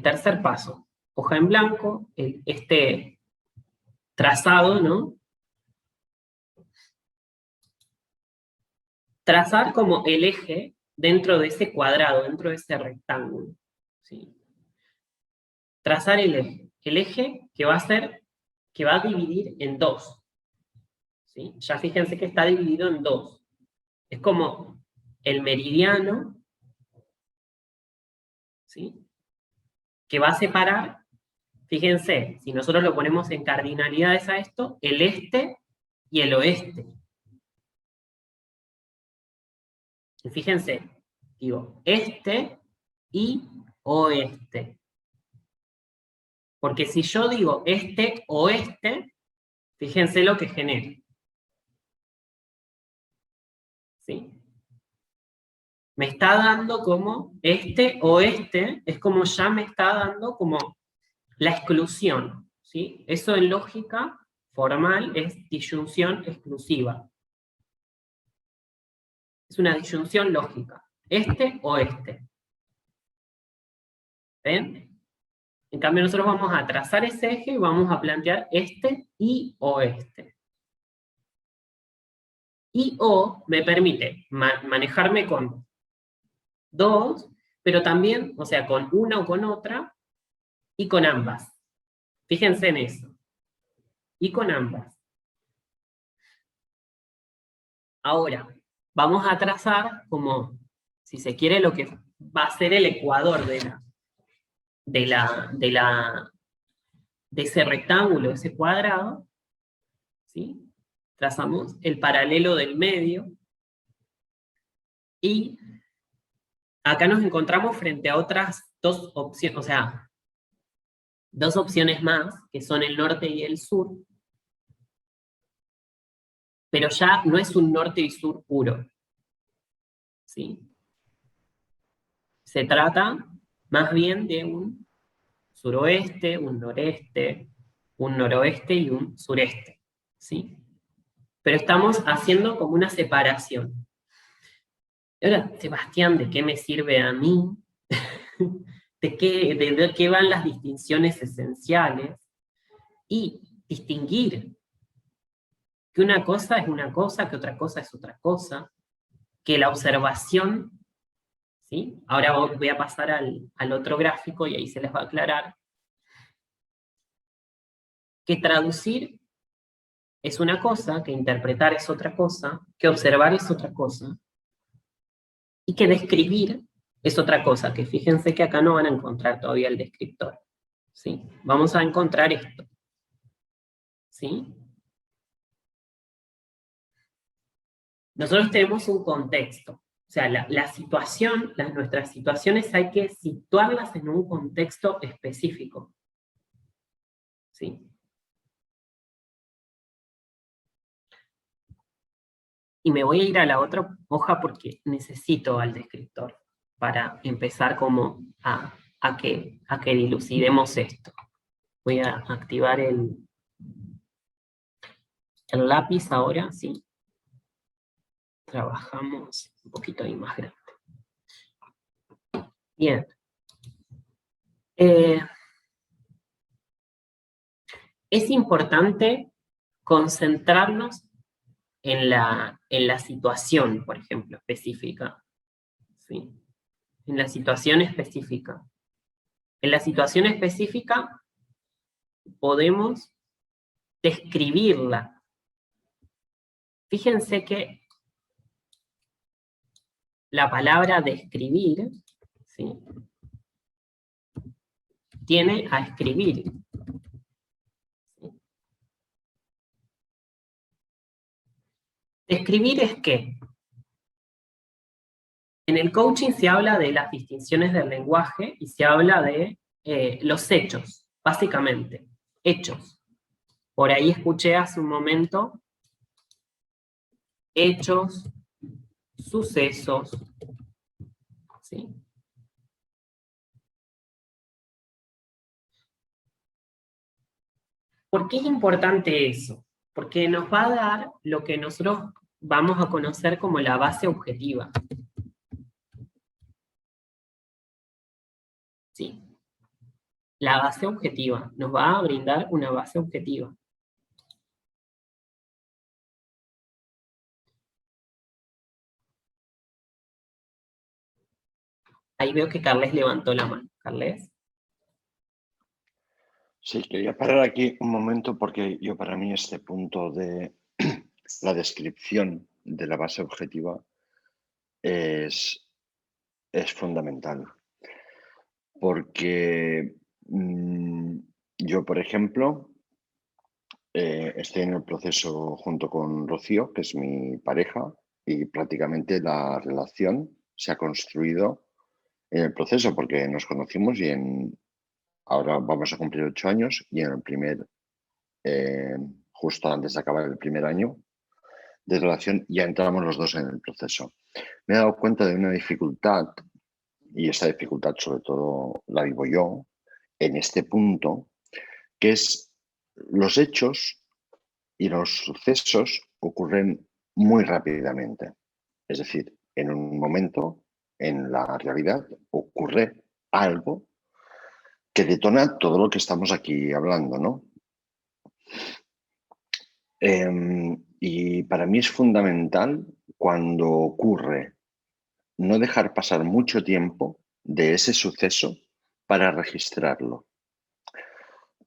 Tercer paso, hoja en blanco, este trazado, ¿no? Trazar como el eje dentro de ese cuadrado, dentro de ese rectángulo, ¿sí? Trazar el eje que va a dividir en dos, ¿sí? Ya fíjense que está dividido en dos. Es como el meridiano, ¿sí? Que va a separar, fíjense, si nosotros lo ponemos en cardinalidades a esto, el este y el oeste. Y fíjense, digo, este y oeste. Porque si yo digo este, oeste, fíjense lo que genera. ¿Sí? Me está dando como este, oeste, es como ya me está dando como la exclusión. ¿Sí? Eso en lógica formal es disyunción exclusiva. Es una disyunción lógica. Este, oeste. ¿Ven? En cambio nosotros vamos a trazar ese eje y vamos a plantear este y oeste. Y o me permite manejarme con dos, pero también, o sea, con una o con otra, y con ambas. Fíjense en eso. Y con ambas. Ahora, vamos a trazar como, si se quiere, lo que va a ser el ecuador de ese rectángulo, ese cuadrado, ¿sí? Trazamos el paralelo del medio, y acá nos encontramos frente a otras dos opciones, o sea, dos opciones más, que son el norte y el sur, pero ya no es un norte y sur puro, ¿sí? Se trata más bien de un suroeste, un noreste, un noroeste y un sureste, ¿sí? Pero estamos haciendo como una separación. Y ahora, Sebastián, ¿de qué me sirve a mí? ¿De qué van las distinciones esenciales? Y distinguir que una cosa es una cosa, que otra cosa es otra cosa, que la observación, ¿sí? Ahora voy a pasar al otro gráfico y ahí se les va a aclarar, que traducir es una cosa, que interpretar es otra cosa, que observar es otra cosa, y que describir es otra cosa, que fíjense que acá no van a encontrar todavía el descriptor, ¿sí? Vamos a encontrar esto, ¿sí? Nosotros tenemos un contexto, o sea, la situación, nuestras situaciones hay que situarlas en un contexto específico, ¿sí? Y me voy a ir a la otra hoja porque necesito al descriptor para empezar como a que dilucidemos esto. Voy a activar el lápiz ahora, ¿sí? Trabajamos un poquito ahí más grande. Bien. Es importante concentrarnos en la situación, por ejemplo, específica. ¿Sí? En la situación específica. En la situación específica podemos describirla. Fíjense que la palabra describir, ¿sí?, tiene a escribir. Describir es ¿qué? En el coaching se habla de las distinciones del lenguaje y se habla de los hechos, básicamente, hechos. Por ahí escuché hace un momento hechos, sucesos, ¿sí? ¿Por qué es importante eso? Porque nos va a dar lo que nosotros vamos a conocer como la base objetiva. ¿Sí? La base objetiva. Nos va a brindar una base objetiva. Ahí veo que Carles levantó la mano. ¿Carles? Sí, quería parar aquí un momento porque para mí este punto de la descripción de la base objetiva es fundamental. Porque yo, por ejemplo, estoy en el proceso junto con Rocío, que es mi pareja, y prácticamente la relación se ha construido en el proceso, porque nos conocimos y ahora vamos a cumplir 8 años, y en el justo antes de acabar el primer año de relación, ya entramos los dos en el proceso. Me he dado cuenta de una dificultad, y esa dificultad sobre todo la vivo yo, en este punto, que es los hechos y los sucesos ocurren muy rápidamente. Es decir, en un momento, en la realidad, ocurre algo que detona todo lo que estamos aquí hablando, ¿no? Y para mí es fundamental cuando ocurre no dejar pasar mucho tiempo de ese suceso para registrarlo.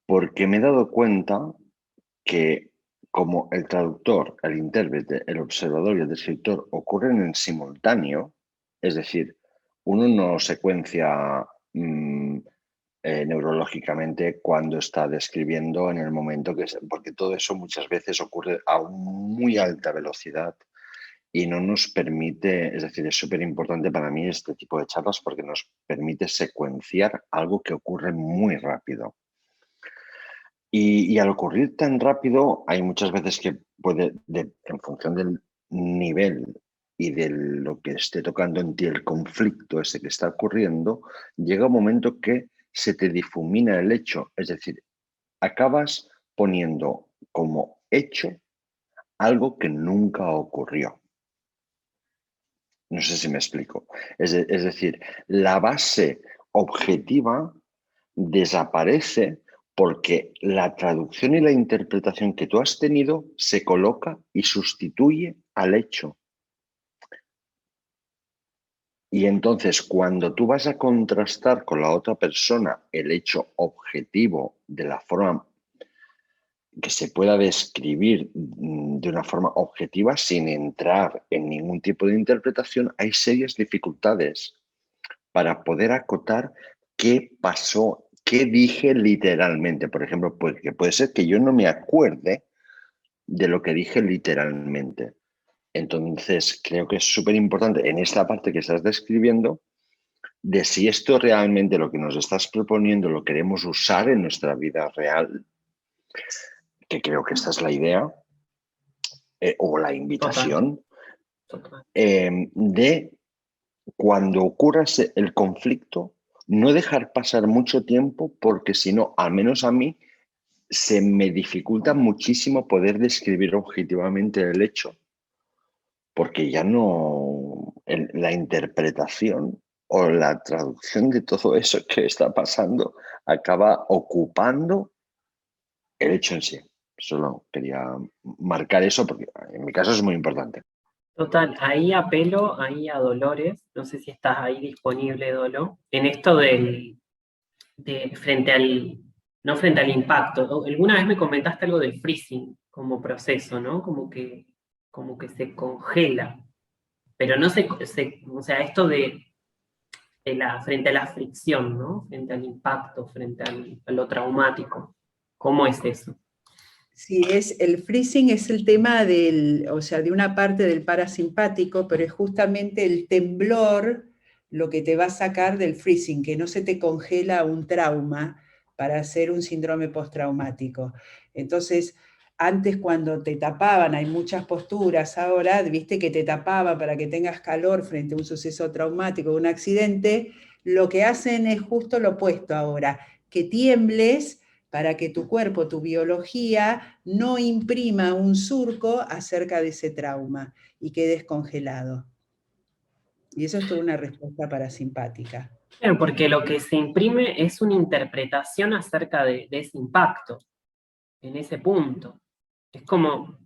Porque me he dado cuenta que como el traductor, el intérprete, el observador y el descriptor ocurren en simultáneo, es decir, uno no secuencia neurológicamente cuando está describiendo en el momento porque todo eso muchas veces ocurre a muy alta velocidad y no nos permite, es decir, es súper importante para mí este tipo de charlas porque nos permite secuenciar algo que ocurre muy rápido. Y al ocurrir tan rápido, hay muchas veces que puede, en función del nivel y de lo que esté tocando en ti el conflicto ese que está ocurriendo, llega un momento que se te difumina el hecho. Es decir, acabas poniendo como hecho algo que nunca ocurrió. No sé si me explico. Es decir, la base objetiva desaparece porque la traducción y la interpretación que tú has tenido se coloca y sustituye al hecho. Y entonces, cuando tú vas a contrastar con la otra persona el hecho objetivo de la forma que se pueda describir de una forma objetiva sin entrar en ningún tipo de interpretación, hay serias dificultades para poder acotar qué pasó, qué dije literalmente. Por ejemplo, porque puede ser que yo no me acuerde de lo que dije literalmente. Entonces, creo que es súper importante en esta parte que estás describiendo de si esto realmente lo que nos estás proponiendo lo queremos usar en nuestra vida real, que creo que esta es la idea, o la invitación, de cuando ocurra el conflicto, no dejar pasar mucho tiempo porque si no, al menos a mí, se me dificulta muchísimo poder describir objetivamente el hecho, porque ya no, la interpretación o la traducción de todo eso que está pasando acaba ocupando el hecho en sí. Solo quería marcar eso porque en mi caso es muy importante. Total, ahí apelo ahí a Dolores, no sé si estás ahí disponible, Dolo, en esto frente no frente al impacto. Alguna vez me comentaste algo del freezing como proceso, ¿no? Como que se congela, pero no o sea, esto frente a la fricción, ¿no? Frente al impacto, frente a lo traumático. ¿Cómo es eso? Sí, el freezing es el tema o sea, de una parte del parasimpático, pero es justamente el temblor lo que te va a sacar del freezing, que no se te congela un trauma para hacer un síndrome postraumático. Entonces, antes cuando te tapaban, hay muchas posturas ahora, viste que te tapaban para que tengas calor frente a un suceso traumático, un accidente, lo que hacen es justo lo opuesto ahora, que tiembles para que tu cuerpo, tu biología, no imprima un surco acerca de ese trauma y quedes congelado. Y eso es toda una respuesta parasimpática. Claro, porque lo que se imprime es una interpretación acerca de ese impacto, en ese punto. Es como,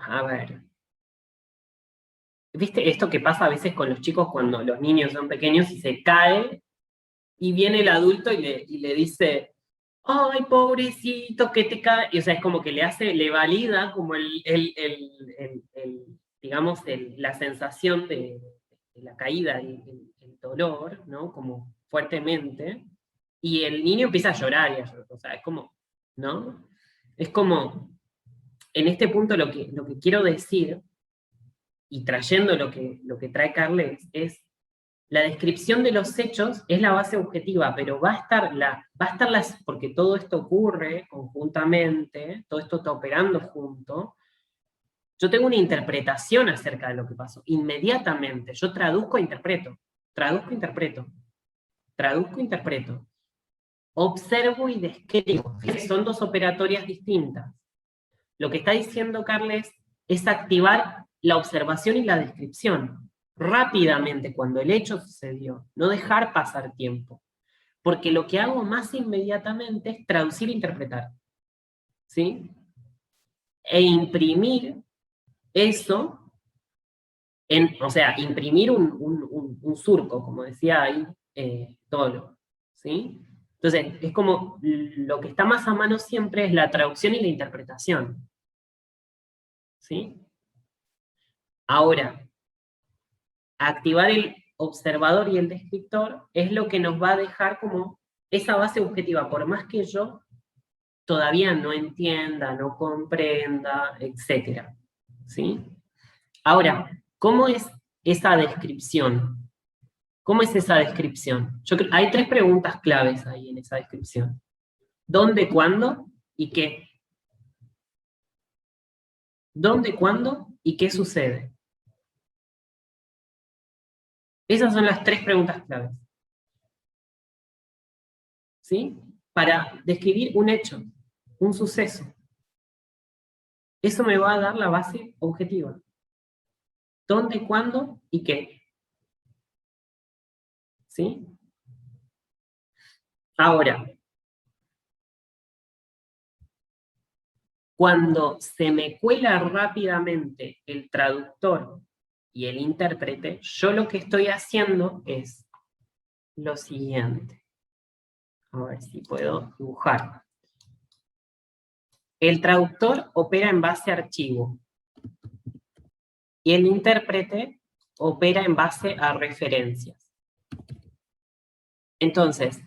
a ver, ¿viste esto que pasa a veces con los chicos cuando los niños son pequeños y se cae, y viene el adulto y le dice, ¡ay, pobrecito, que te cae! Y, o sea, es como que le valida como digamos, la sensación de la caída, el dolor, ¿no? Como fuertemente, y el niño empieza a llorar, o sea, es como, ¿no? Es como, en este punto lo que quiero decir, y trayendo lo que trae Carles, es la descripción de los hechos es la base objetiva, pero va a estar porque todo esto ocurre conjuntamente, todo esto está operando junto. Yo tengo una interpretación acerca de lo que pasó, inmediatamente. Yo traduzco e interpreto, traduzco, interpreto, traduzco, interpreto. Observo y describo, son dos operatorias distintas. Lo que está diciendo Carles es activar la observación y la descripción rápidamente cuando el hecho sucedió, no dejar pasar tiempo, porque lo que hago más inmediatamente es traducir e interpretar, ¿sí? E imprimir eso, o sea, imprimir un surco, como decía ahí Tolo, ¿sí? Entonces, es como, lo que está más a mano siempre es la traducción y la interpretación, ¿sí? Ahora, activar el observador y el descriptor es lo que nos va a dejar como esa base objetiva, por más que yo todavía no entienda, no comprenda, etc. ¿Sí? Ahora, ¿cómo es esa descripción? ¿Cómo es esa descripción? Hay tres preguntas claves ahí en esa descripción. ¿Dónde, cuándo y qué? ¿Dónde, cuándo y qué sucede? Esas son las tres preguntas claves. ¿Sí? Para describir un hecho, un suceso. Eso me va a dar la base objetiva. ¿Dónde, cuándo y qué? ¿Sí? Ahora, cuando se me cuela rápidamente el traductor y el intérprete, yo lo que estoy haciendo es lo siguiente. A ver si puedo dibujar. El traductor opera en base a archivo y el intérprete opera en base a referencias. Entonces,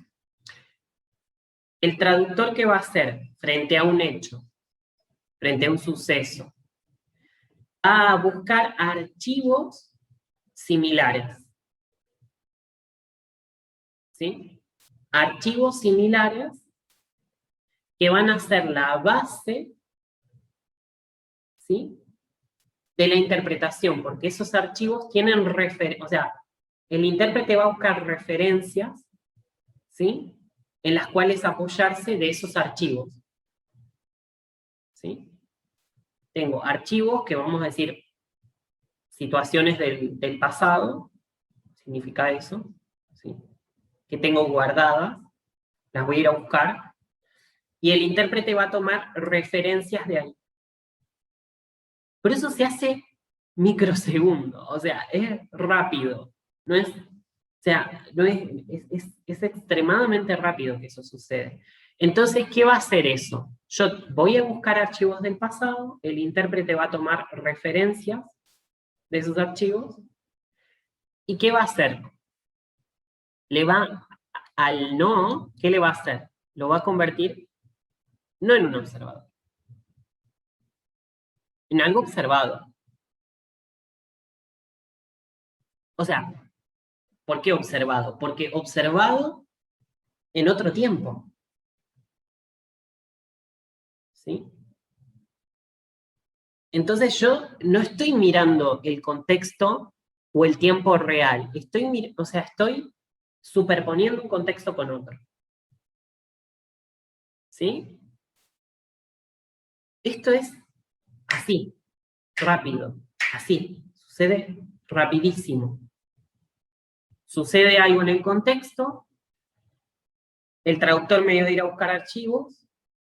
el traductor, ¿qué va a hacer frente a un hecho, frente a un suceso? Va a buscar archivos similares. ¿Sí? Archivos similares que van a ser la base, ¿sí?, de la interpretación, porque esos archivos tienen o sea, el intérprete va a buscar referencias, ¿sí?, en las cuales apoyarse de esos archivos. ¿Sí? Tengo archivos que vamos a decir situaciones del pasado, significa eso, ¿sí?, que tengo guardadas, las voy a ir a buscar, y el intérprete va a tomar referencias de ahí. Por eso se hace microsegundo, o sea, es rápido, no es sea, no es extremadamente rápido que eso sucede. Entonces, ¿qué va a hacer eso? Yo voy a buscar archivos del pasado, el intérprete va a tomar referencias de esos archivos, ¿y qué va a hacer? Le va, al no, ¿qué le va a hacer? Lo va a convertir no en un observador, en algo observado. O sea, ¿por qué observado? Porque observado en otro tiempo. ¿Sí? Entonces yo no estoy mirando el contexto o el tiempo real, estoy superponiendo un contexto con otro. ¿Sí? Esto es así, rápido, así, sucede rapidísimo. Sucede algo en el contexto, el traductor me va a ir a buscar archivos,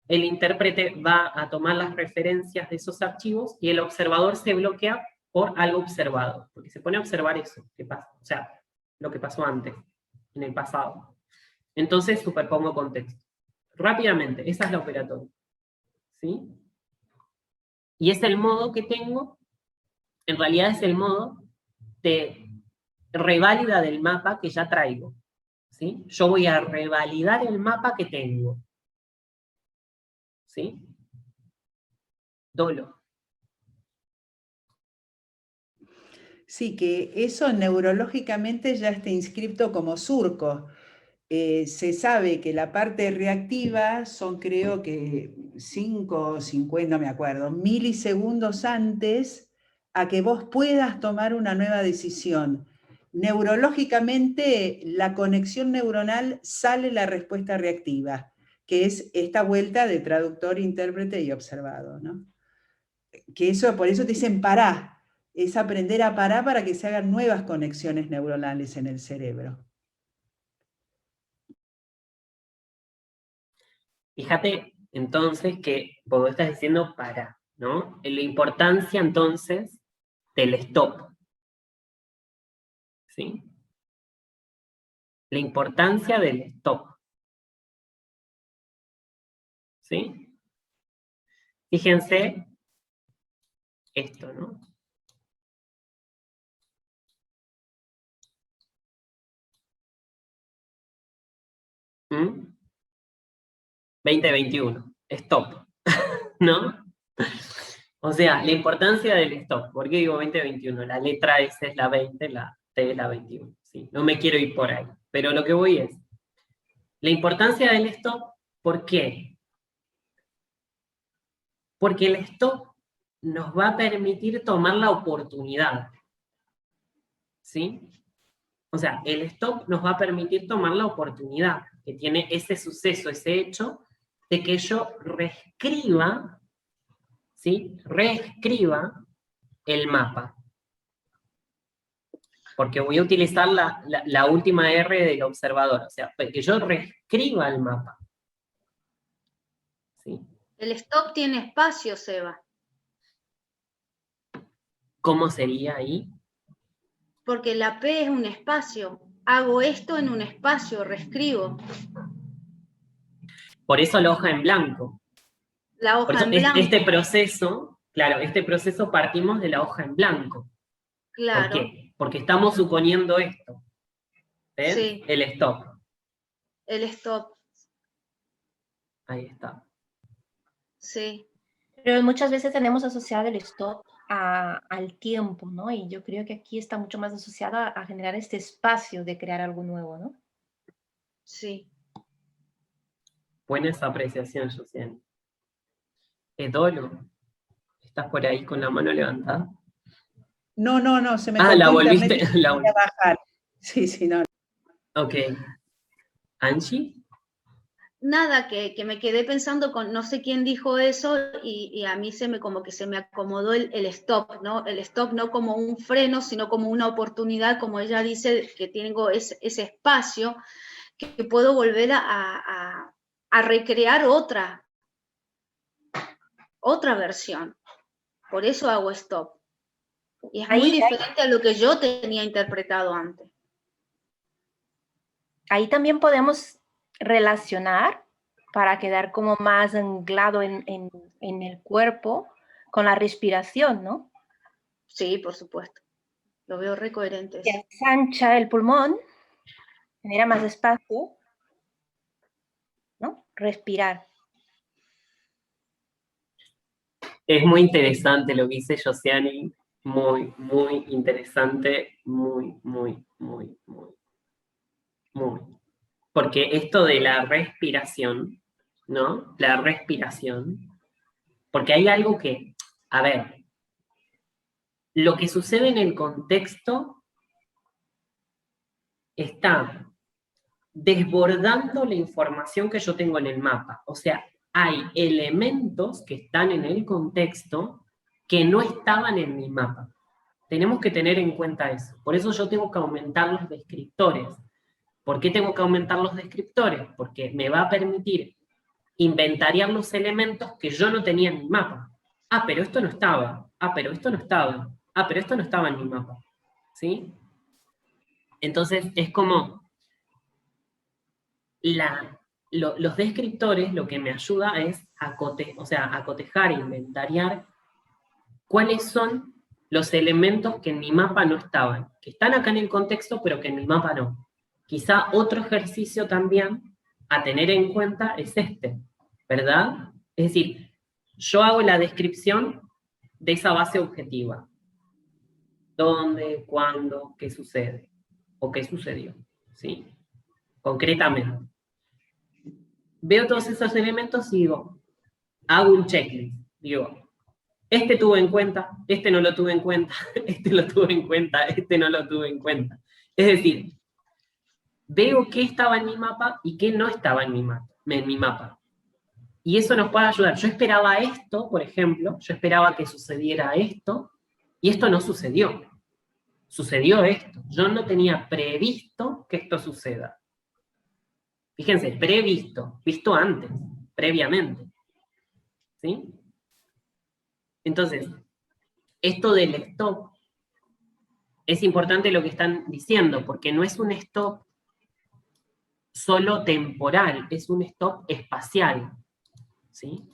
el intérprete va a tomar las referencias de esos archivos y el observador se bloquea por algo observado, porque se pone a observar eso que pasa, o sea, lo que pasó antes, en el pasado. Entonces superpongo contexto. Rápidamente, esa es la operatoria. ¿Sí? Y es el modo que tengo, en realidad es el modo de reválida del mapa que ya traigo. ¿Sí? Yo voy a revalidar el mapa que tengo. ¿Sí? Dolo. Sí, que eso neurológicamente ya está inscrito como surco. Se sabe que la parte reactiva son, creo que 5 o 50, no me acuerdo, milisegundos antes a que vos puedas tomar una nueva decisión. Neurológicamente, la conexión neuronal sale la respuesta reactiva, que es esta vuelta de traductor, intérprete y observado, ¿no? Que eso, por eso te dicen pará, es aprender a parar para que se hagan nuevas conexiones neuronales en el cerebro. Fíjate entonces que vos estás diciendo para, ¿no? La importancia entonces del stop. ¿Sí? La importancia del stop. ¿Sí? Fíjense esto, ¿no? ¿Mm? 2021, stop, ¿no? O sea, la importancia del stop. ¿Por qué digo 2021? La letra S es la 20, la T es la 21. ¿Sí? No me quiero ir por ahí. Pero lo que voy es, la importancia del stop, ¿por qué? Porque el stop nos va a permitir tomar la oportunidad. ¿Sí? O sea, el stop nos va a permitir tomar la oportunidad que tiene ese suceso, ese hecho, de que yo reescriba, ¿sí? Reescriba el mapa. Porque voy a utilizar la última R del observador, o sea, que yo reescriba el mapa. ¿Sí? El stop tiene espacio, Seba. ¿Cómo sería ahí? Porque la P es un espacio. Hago esto en un espacio, reescribo. Por eso la hoja en blanco. La hoja en blanco. Este proceso, claro, este proceso partimos de la hoja en blanco. Claro. ¿Por qué? Porque estamos suponiendo esto. ¿Ves? Sí. El stop. El stop. Ahí está. Sí. Pero muchas veces tenemos asociado el stop al tiempo, ¿no? Y yo creo que aquí está mucho más asociado a generar este espacio de crear algo nuevo, ¿no? Sí. Buena esa apreciación, Josiane. Dolo, ¿estás por ahí con la mano levantada? No, se me cortó la volviste, internet y la volví a bajar. Sí, no. Ok. ¿Angie? Nada, que me quedé pensando con, no sé quién dijo eso, y a mí como que se me acomodó el stop, ¿no? El stop no como un freno, sino como una oportunidad, como ella dice, que tengo ese espacio, que puedo volver a recrear otra versión. Por eso hago stop. Y es muy diferente a lo que yo tenía interpretado antes. ahí también podemos relacionar para quedar como más anclado en el cuerpo con la respiración, ¿no? Sí, por supuesto. Lo veo re coherente. Que ensancha el pulmón, genera más espacio, ¿no? Respirar. Es muy interesante lo que dice Josiane, muy, muy interesante, muy. Porque esto de la respiración, ¿no? La respiración, porque hay algo que, a ver, lo que sucede en el contexto está desbordando la información que yo tengo en el mapa. O sea, hay elementos que están en el contexto que no estaban en mi mapa. Tenemos que tener en cuenta eso. Por eso yo tengo que aumentar los descriptores. ¿Por qué tengo que aumentar los descriptores? Porque me va a permitir inventariar los elementos que yo no tenía en mi mapa. Ah, pero esto no estaba. Ah, pero esto no estaba. Ah, pero esto no estaba en mi mapa. ¿Sí? Entonces, es como los descriptores lo que me ayuda es a cotejar, inventariar cuáles son los elementos que en mi mapa no estaban, que están acá en el contexto, pero que en mi mapa no. Quizá otro ejercicio también a tener en cuenta es este, ¿verdad? Es decir, yo hago la descripción de esa base objetiva. ¿Dónde, cuándo, qué sucede? ¿O qué sucedió? ¿Sí? Concretamente. Veo todos esos elementos y digo, hago un checklist. Digo, este tuve en cuenta, este no lo tuve en cuenta, este lo tuve en cuenta, este no lo tuve en cuenta. Es decir, veo qué estaba en mi mapa y qué no estaba en mi mapa. Y eso nos puede ayudar. Yo esperaba esto, por ejemplo, yo esperaba que sucediera esto, y esto no sucedió. Sucedió esto. Yo no tenía previsto que esto suceda. Fíjense, previsto, visto antes, previamente. ¿Sí? Entonces, esto del stop es importante lo que están diciendo, porque no es un stop solo temporal, es un stop espacial. ¿Sí?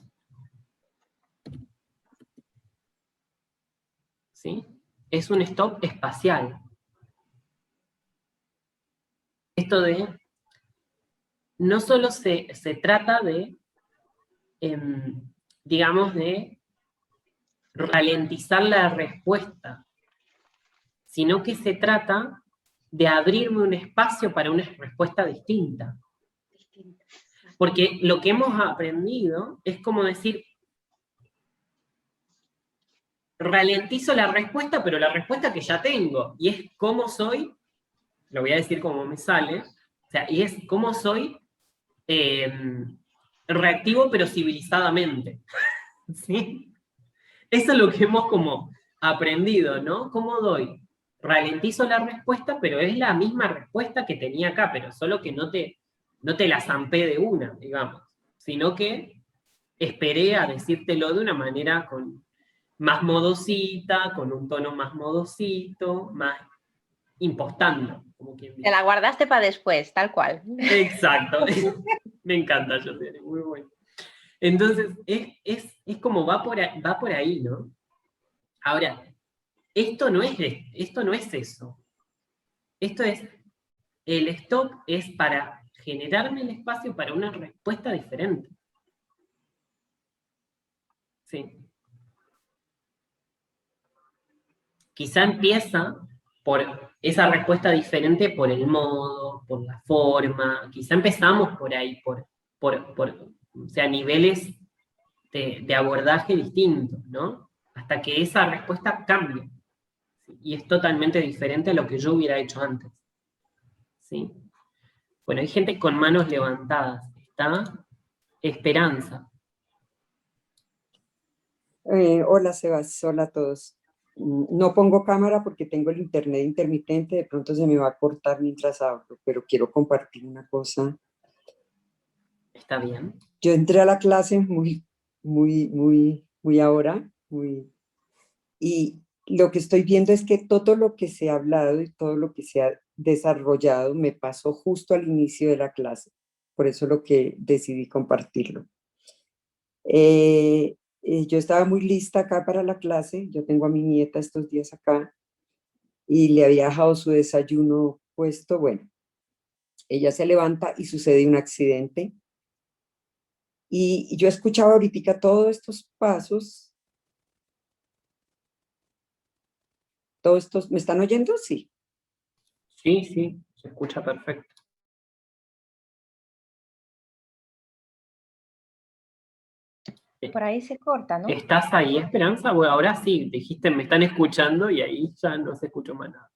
¿Sí? Es un stop espacial. Esto de, no solo se trata de, digamos, de ralentizar la respuesta, sino que se trata de abrirme un espacio para una respuesta distinta. Porque lo que hemos aprendido es como decir, ralentizo la respuesta, pero la respuesta que ya tengo, y es cómo soy, lo voy a decir como me sale, o sea, y es cómo soy reactivo pero civilizadamente. ¿Sí? Eso es lo que hemos como aprendido, ¿no? ¿Cómo doy? Ralentizo la respuesta, pero es la misma respuesta que tenía acá, pero solo que no te la zampé de una, digamos, sino que esperé a decírtelo de una manera más modosita, con un tono más modosito, más impostando, como quien dice. Te la guardaste para después, tal cual. Exacto. Me encanta, Josiane, muy bueno. Entonces, es como va por ahí, ¿no? Ahora, esto no es eso. Esto es, el stop es para generarme el espacio para una respuesta diferente. Sí. Quizá empieza por esa respuesta diferente por el modo, por la forma, quizá empezamos por ahí, o sea, niveles de abordaje distintos, ¿no? Hasta que esa respuesta cambie. ¿Sí? Y es totalmente diferente a lo que yo hubiera hecho antes. ¿Sí? Bueno, hay gente con manos levantadas. ¿Está? Esperanza. Hola, Sebas. Hola a todos. No pongo cámara porque tengo el internet intermitente, de pronto se me va a cortar mientras hablo, pero quiero compartir una cosa. Está bien. Yo entré a la clase muy ahora, y lo que estoy viendo es que todo lo que se ha hablado y todo lo que se ha desarrollado me pasó justo al inicio de la clase. Por eso lo que decidí compartirlo. Yo estaba muy lista acá para la clase. Yo tengo a mi nieta estos días acá y le había dejado su desayuno puesto. Bueno, ella se levanta y sucede un accidente. Y yo escuchaba ahorita todos estos pasos. Todos estos, ¿me están oyendo? Sí. Sí, sí, se escucha perfecto. Por ahí se corta, ¿no? ¿Estás ahí, Esperanza? Bueno, ahora sí, dijiste, me están escuchando y ahí ya no se escuchó más nada.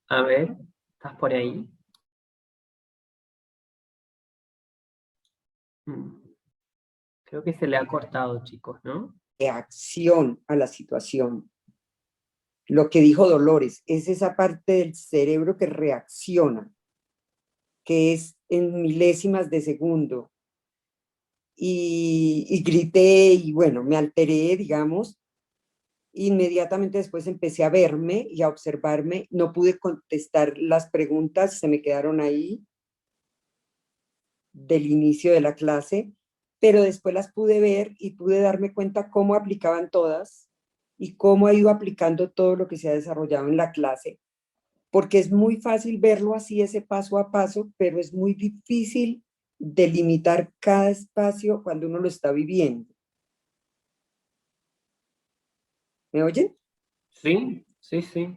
A ver, ¿estás por ahí? Creo que se le ha cortado, chicos, ¿no? Reacción a la situación. Lo que dijo Dolores, es esa parte del cerebro que reacciona, que es en milésimas de segundo. Y grité y bueno, me alteré, digamos. Inmediatamente después empecé a verme y a observarme. No pude contestar las preguntas, se me quedaron ahí del inicio de la clase, pero después las pude ver y pude darme cuenta cómo aplicaban todas y cómo ha ido aplicando todo lo que se ha desarrollado en la clase, porque es muy fácil verlo así, ese paso a paso, pero es muy difícil delimitar cada espacio cuando uno lo está viviendo. ¿Me oyen? Sí, sí, sí.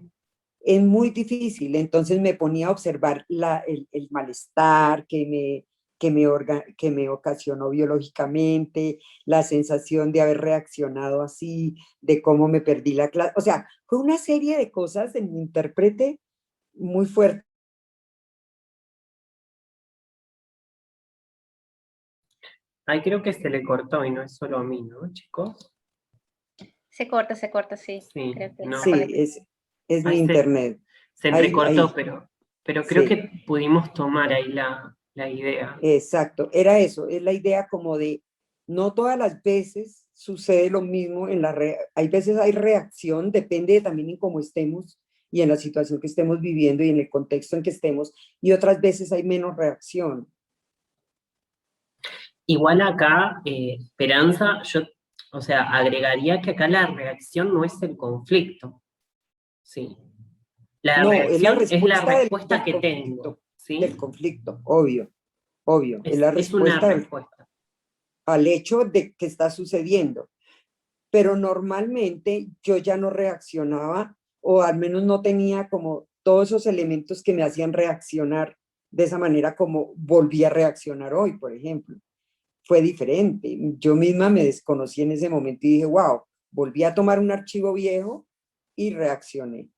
Es muy difícil, entonces me ponía a observar el malestar que me ocasionó biológicamente, la sensación de haber reaccionado así, de cómo me perdí la clase. O sea, fue una serie de cosas en mi intérprete muy fuerte. Ay, creo que se le cortó y no es solo a mí, ¿no, chicos? Se corta, sí. Sí, Creo que no. Sí, es mi Ahí internet. se entrecortó, Ahí. pero creo Sí. que pudimos tomar ahí la idea. Exacto, era eso, es la idea como de no todas las veces sucede lo mismo hay veces hay reacción, depende también en cómo estemos y en la situación que estemos viviendo y en el contexto en que estemos, y otras veces hay menos reacción. Igual acá, Esperanza, yo, o sea, agregaría que acá la reacción no es el conflicto, ¿sí? La No, reacción es la respuesta que conflicto, tengo, ¿sí? del conflicto, obvio, es la Es una respuesta. al hecho de que está sucediendo. Pero normalmente yo ya no reaccionaba, o al menos no tenía como todos esos elementos que me hacían reaccionar de esa manera como volví a reaccionar hoy, por ejemplo. Fue diferente. Yo misma me desconocí en ese momento y dije, wow, volví a tomar un archivo viejo y reaccioné.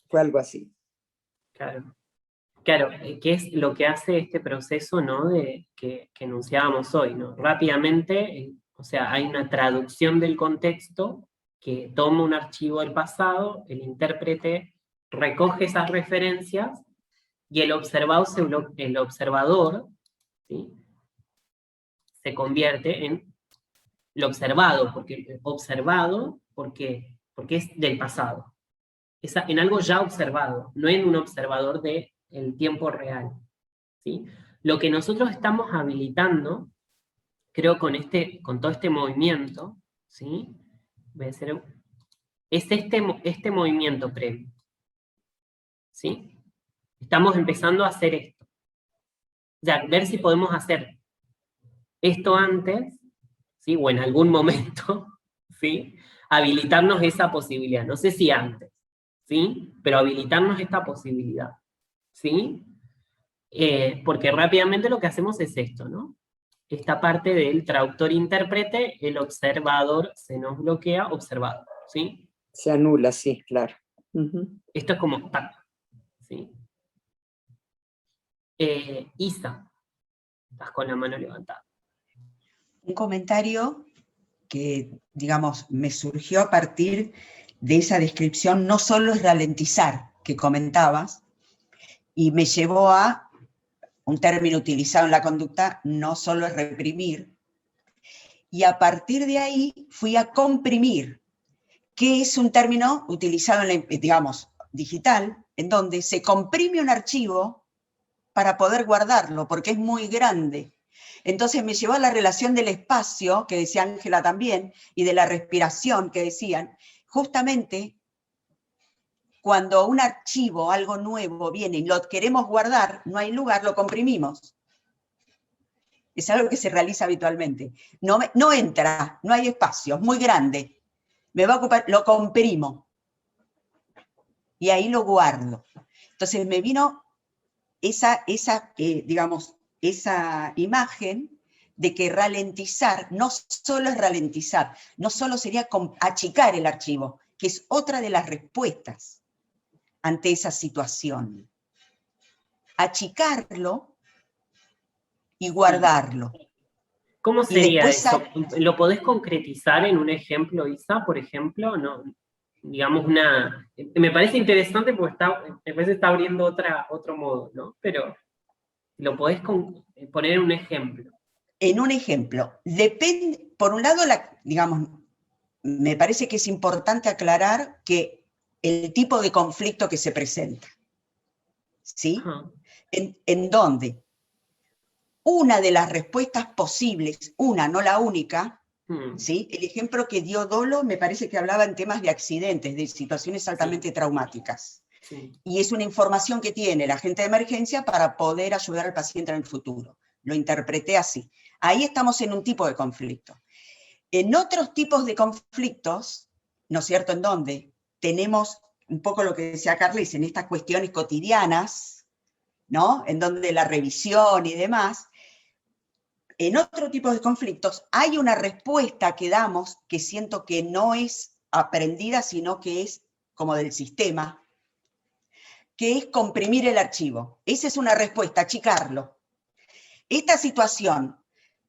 Fue algo así. Claro. Claro, que es lo que hace este proceso, ¿no? Que enunciábamos hoy, ¿no? Rápidamente, o sea, hay una traducción del contexto que toma un archivo del pasado, el intérprete recoge esas referencias y el observador, ¿sí? Se convierte en lo observado, porque es del pasado. Es en algo ya observado, no en un observador del tiempo real. ¿Sí? Lo que nosotros estamos habilitando, creo con todo este movimiento, ¿sí? Es este movimiento previo. ¿Sí? Estamos empezando a hacer esto. O sea, ver si podemos hacer esto antes, ¿sí? O en algún momento, ¿sí? Habilitarnos esa posibilidad. No sé si antes, ¿sí? Pero habilitarnos esta posibilidad. ¿Sí? Porque rápidamente lo que hacemos es esto, ¿no? Esta parte del traductor-intérprete, el observador se nos bloquea, observado, ¿sí? Se anula, sí, claro. Esto es como ¡tac! ¿Sí? Isa, estás con la mano levantada. Un comentario que, digamos, me surgió a partir de esa descripción, no solo es ralentizar, que comentabas, y me llevó a un término utilizado en la conducta, no solo es reprimir, y a partir de ahí fui a comprimir, que es un término utilizado, digamos, digital en donde se comprime un archivo para poder guardarlo, porque es muy grande. Entonces me llevó a la relación del espacio, que decía Ángela también, y de la respiración, que decían, justamente cuando un archivo, algo nuevo viene y lo queremos guardar, no hay lugar, lo comprimimos. Es algo que se realiza habitualmente. No entra, no hay espacio, es muy grande. Me va a ocupar, lo comprimo. Y ahí lo guardo. Entonces me vino esa imagen de que ralentizar no solo es ralentizar, no solo sería achicar el archivo, que es otra de las respuestas ante esa situación. Achicarlo y guardarlo. ¿Cómo sería después eso? ¿Lo podés concretizar en un ejemplo, Isa, por ejemplo? No, digamos me parece interesante porque me parece que está abriendo otro modo, ¿no? Pero lo podés poner en un ejemplo. En un ejemplo, depende, por un lado, digamos, me parece que es importante aclarar que el tipo de conflicto que se presenta, ¿sí? ¿En dónde? Una de las respuestas posibles, una, no la única, ¿sí? El ejemplo que dio Dolo me parece que hablaba en temas de accidentes, de situaciones altamente traumáticas. Sí. Y es una información que tiene el agente de emergencia para poder ayudar al paciente en el futuro. Lo interpreté así. Ahí estamos en un tipo de conflicto. En otros tipos de conflictos, ¿no es cierto?, en donde tenemos un poco lo que decía Carles, en estas cuestiones cotidianas, ¿no?, en donde la revisión y demás, en otro tipo de conflictos hay una respuesta que damos que siento que no es aprendida, sino que es como del sistema, que es comprimir el archivo. Esa es una respuesta, achicarlo. Esta situación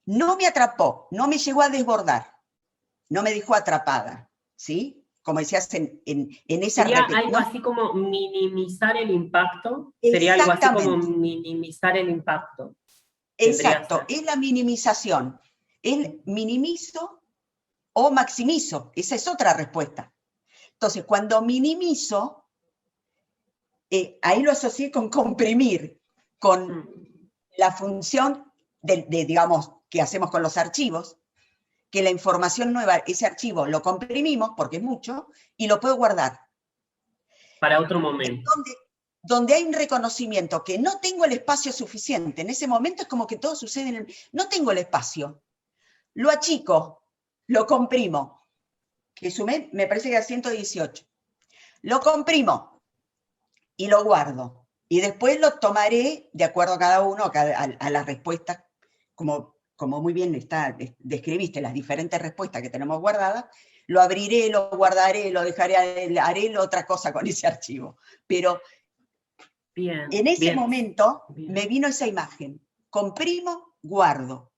no me atrapó, no me llegó a desbordar, no me dejó atrapada, ¿sí? Como decías, en esa ¿Sería repetición. algo así como minimizar el impacto? ¿Sería algo así como minimizar el impacto? Exacto, es la minimización. El minimizo o maximizo, esa es otra respuesta. Entonces, cuando minimizo, ahí lo asocié con comprimir, con la función digamos, que hacemos con los archivos, que la información nueva, ese archivo lo comprimimos, porque es mucho, y lo puedo guardar. Para otro momento. Donde hay un reconocimiento que no tengo el espacio suficiente, en ese momento es como que todo sucede no tengo el espacio. Lo achico, lo comprimo, que sumé, me parece que era 118. Lo comprimo y lo guardo. Y después lo tomaré, de acuerdo a cada uno, a las respuestas, como muy bien describiste, las diferentes respuestas que tenemos guardadas, lo abriré, lo guardaré, lo dejaré, haré otra cosa con ese archivo. Pero en ese momento me vino esa imagen. Comprimo, guardo.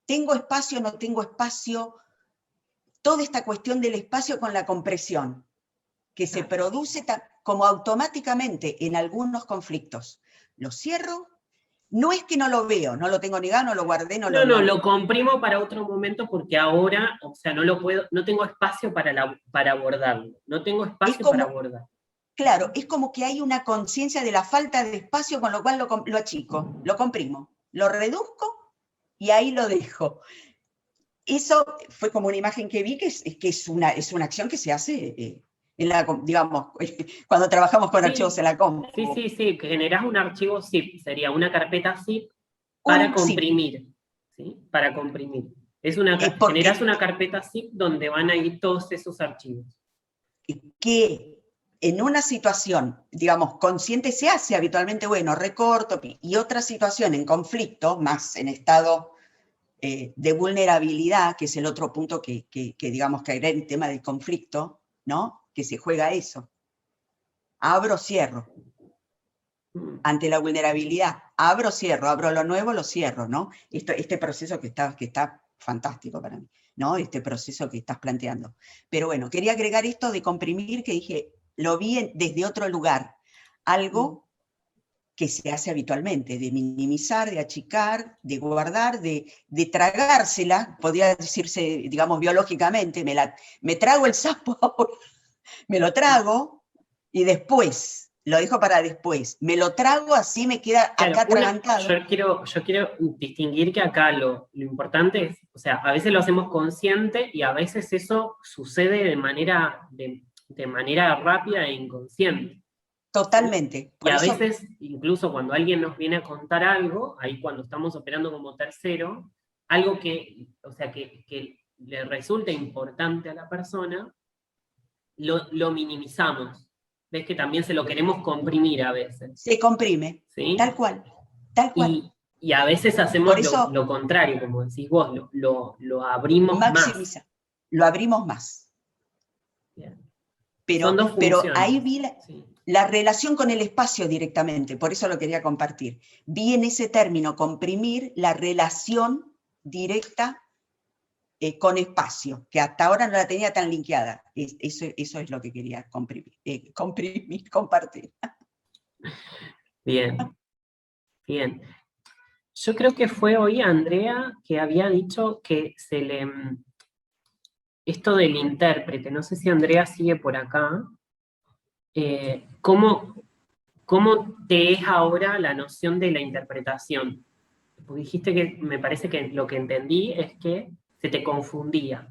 ¿Tengo espacio, no tengo espacio? Toda esta cuestión del espacio con la compresión, que se produce como automáticamente en algunos conflictos. Lo cierro. No es que no lo veo, no lo tengo ni ganas, no lo guardé, no lo... No, lo comprimo para otro momento porque ahora, o sea, no tengo espacio para abordarlo. No tengo espacio para abordar. Claro, es como que hay una conciencia de la falta de espacio, con lo cual lo achico, lo comprimo, lo reduzco y ahí lo dejo. Eso fue como una imagen que vi, que es una acción que se hace... digamos, cuando trabajamos con archivos en la compu. Sí, generás un archivo zip, sería una carpeta zip para comprimir, ¿sí? Para comprimir. Generás una carpeta zip donde van a ir todos esos archivos. Que en una situación, digamos, consciente se hace habitualmente, bueno, recorto, y otra situación en conflicto, más en estado de vulnerabilidad, que es el otro punto que digamos, que era el tema del conflicto, ¿no?, que se juega eso. Abro, cierro. Ante la vulnerabilidad, abro, cierro, abro lo nuevo, lo cierro, ¿no? Este proceso que está fantástico para mí, ¿no? Este proceso que estás planteando. Pero bueno, quería agregar esto de comprimir, que dije, lo vi desde otro lugar, algo que se hace habitualmente, de minimizar, de achicar, de guardar, de tragársela, podría decirse, digamos, biológicamente, me trago el sapo ahora. Me lo trago y después, lo dejo para después, me lo trago así, me queda acá atragantado. Yo quiero distinguir que acá lo importante es, o sea, a veces lo hacemos consciente y a veces eso sucede de manera rápida e inconsciente. Totalmente. Y a veces, incluso cuando alguien nos viene a contar algo, ahí cuando estamos operando como tercero, algo que le resulta importante a la persona, lo minimizamos. Ves que también se lo queremos comprimir a veces. Se comprime, ¿sí? Tal cual, tal cual. Y a veces hacemos eso, lo contrario, como decís vos, lo abrimos maximiza, más. Lo abrimos más. Bien. Pero ahí vi la relación con el espacio directamente, por eso lo quería compartir. Vi en ese término, comprimir, la relación directa con espacio, que hasta ahora no la tenía tan linkeada. Eso es lo que quería compartir. Bien, bien. Yo creo que fue hoy Andrea que había dicho que esto del intérprete, no sé si Andrea sigue por acá, ¿cómo te es ahora la noción de la interpretación? Porque dijiste que, me parece que lo que entendí es que se te confundía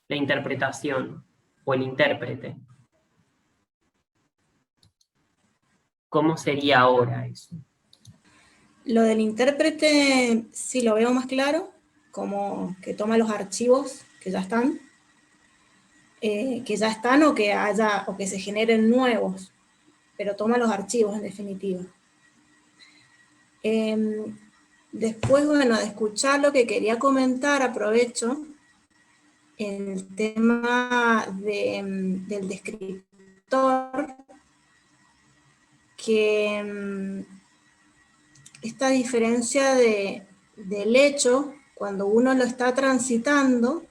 la interpretación o el intérprete. ¿Cómo sería ahora eso? Lo del intérprete sí lo veo más claro, como que toma los archivos que ya están o que se generen nuevos, pero toma los archivos en definitiva. Después, bueno, de escuchar lo que quería comentar, aprovecho el tema del descriptor, que esta diferencia del hecho, cuando uno lo está transitando,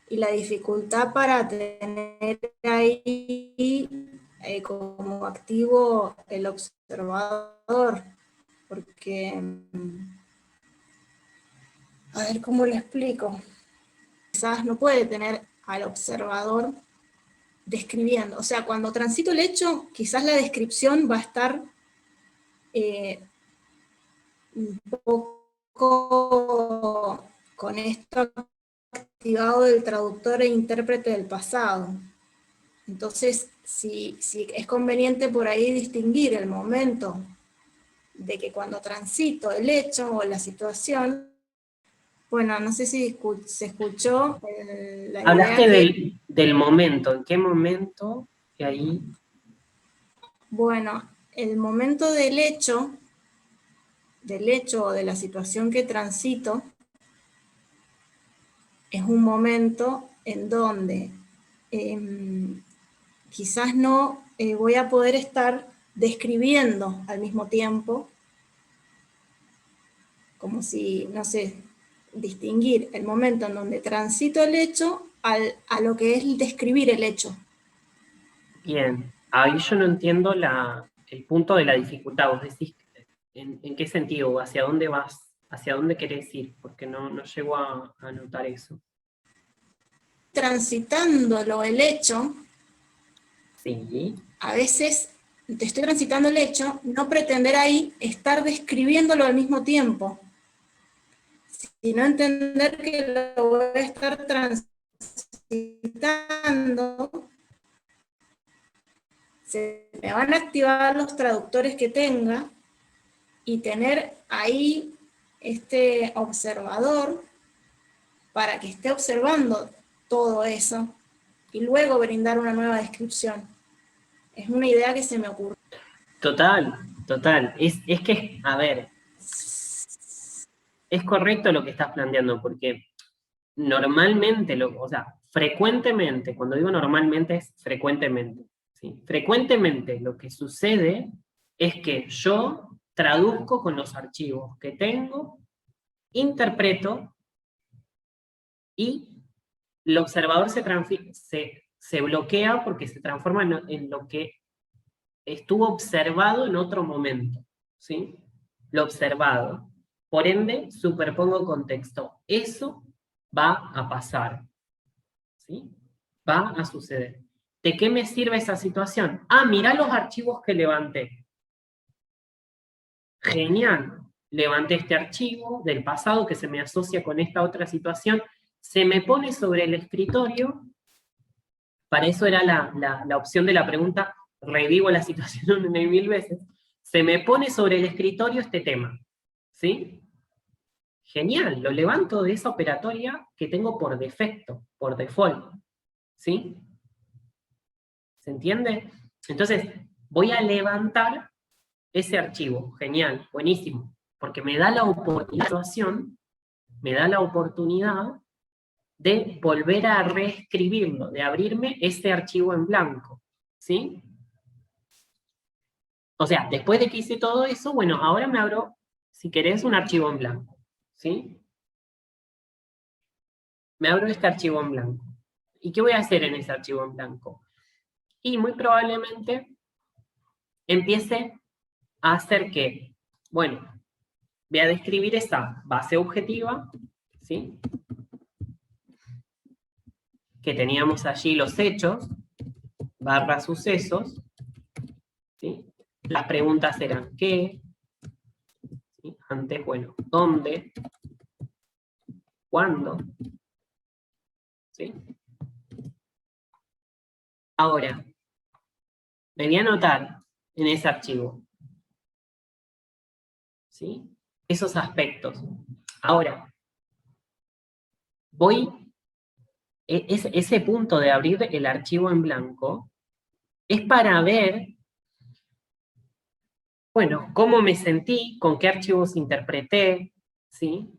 y la dificultad para tener ahí como activo el observador, porque, a ver cómo lo explico, quizás no puede tener al observador describiendo, o sea, cuando transito el hecho, quizás la descripción va a estar un poco con esto activado del traductor e intérprete del pasado. Entonces, si es conveniente por ahí distinguir el momento de que cuando transito el hecho o la situación, bueno, no sé si se escuchó la idea. Hablaste del momento, ¿en qué momento? Que ahí... Bueno, el momento del hecho o de la situación que transito, es un momento en donde quizás no voy a poder estar describiendo al mismo tiempo, como si, no sé, distinguir el momento en donde transito el hecho a lo que es describir el hecho. Bien, ahí yo no entiendo el punto de la dificultad. Vos decís, ¿en qué sentido? ¿Hacia dónde vas? ¿Hacia dónde querés ir? Porque no llego a notar eso. Transitándolo el hecho, sí. A veces te estoy transitando el hecho, no pretender ahí estar describiéndolo al mismo tiempo, sino entender que lo voy a estar transitando. Se me van a activar los traductores que tenga y tener ahí este observador para que esté observando todo eso y luego brindar una nueva descripción. Es una idea que se me ocurre. Total. Es que, a ver, es correcto lo que estás planteando, porque normalmente, frecuentemente, cuando digo normalmente es frecuentemente, ¿sí? Frecuentemente lo que sucede es que yo traduzco con los archivos que tengo, interpreto, y el observador se bloquea porque se transforma en lo que estuvo observado en otro momento, ¿sí? Lo observado. Por ende, superpongo contexto. Eso va a pasar, ¿sí? Va a suceder. ¿De qué me sirve esa situación? Ah, mirá los archivos que levanté. Genial. Levanté este archivo del pasado que se me asocia con esta otra situación. Se me pone sobre el escritorio. Para eso era la opción de la pregunta, revivo la situación 1000 veces. Se me pone sobre el escritorio este tema. ¿Sí? Genial, lo levanto de esa operatoria que tengo por defecto, por default. ¿Sí? ¿Se entiende? Entonces, voy a levantar ese archivo. Genial, buenísimo. Porque me da la oportunidad de volver a reescribirlo, de abrirme ese archivo en blanco. ¿Sí? O sea, después de que hice todo eso, bueno, ahora me abro, si querés, un archivo en blanco. ¿Sí? Me abro este archivo en blanco. ¿Y qué voy a hacer en ese archivo en blanco? Y muy probablemente empiece a hacer que, bueno, voy a describir esa base objetiva, ¿sí? Que teníamos allí los hechos, / sucesos, ¿sí? Las preguntas eran ¿qué? ¿Sí? Antes, bueno, ¿dónde? ¿Cuándo? ¿Sí? Ahora, me voy a anotar en ese archivo, ¿sí? Esos aspectos. Ahora, ese punto de abrir el archivo en blanco es para ver, bueno, cómo me sentí, con qué archivos interpreté, ¿sí?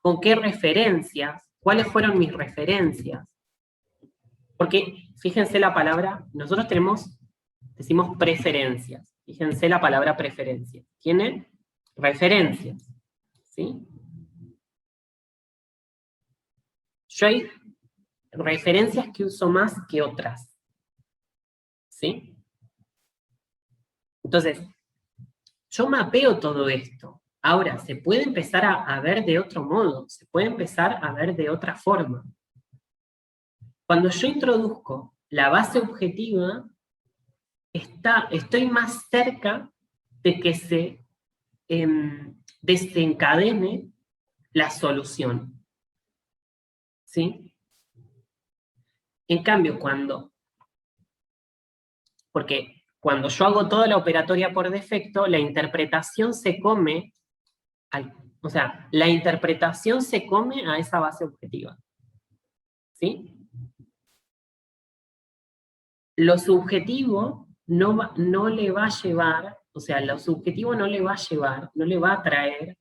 Con qué referencias, cuáles fueron mis referencias. Porque, fíjense la palabra, nosotros decimos preferencias. Fíjense la palabra preferencia. Tiene referencias, ¿sí? Yo hay referencias que uso más que otras, ¿sí? Entonces, yo mapeo todo esto. Ahora, se puede empezar a ver de otro modo, se puede empezar a ver de otra forma. Cuando yo introduzco la base objetiva, estoy más cerca de que se desencadene la solución. ¿Sí? En cambio, porque cuando yo hago toda la operatoria por defecto, la interpretación se come, la interpretación se come a esa base objetiva. ¿Sí? Lo subjetivo no le va a llevar, no le va a traer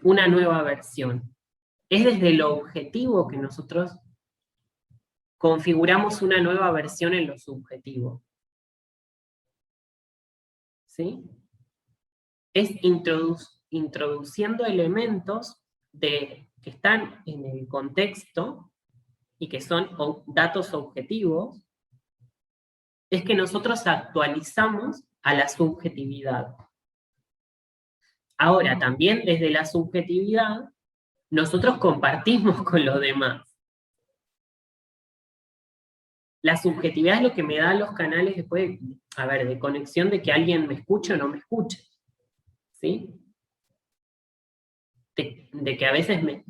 una nueva versión. Es desde lo objetivo que nosotros configuramos una nueva versión en lo subjetivo. ¿Sí? Es introduciendo elementos que están en el contexto y que son datos objetivos, es que nosotros actualizamos a la subjetividad. Ahora, también desde la subjetividad, nosotros compartimos con los demás. La subjetividad es lo que me da los canales después, de conexión de que alguien me escuche o no me escuche. ¿Sí? De que a veces me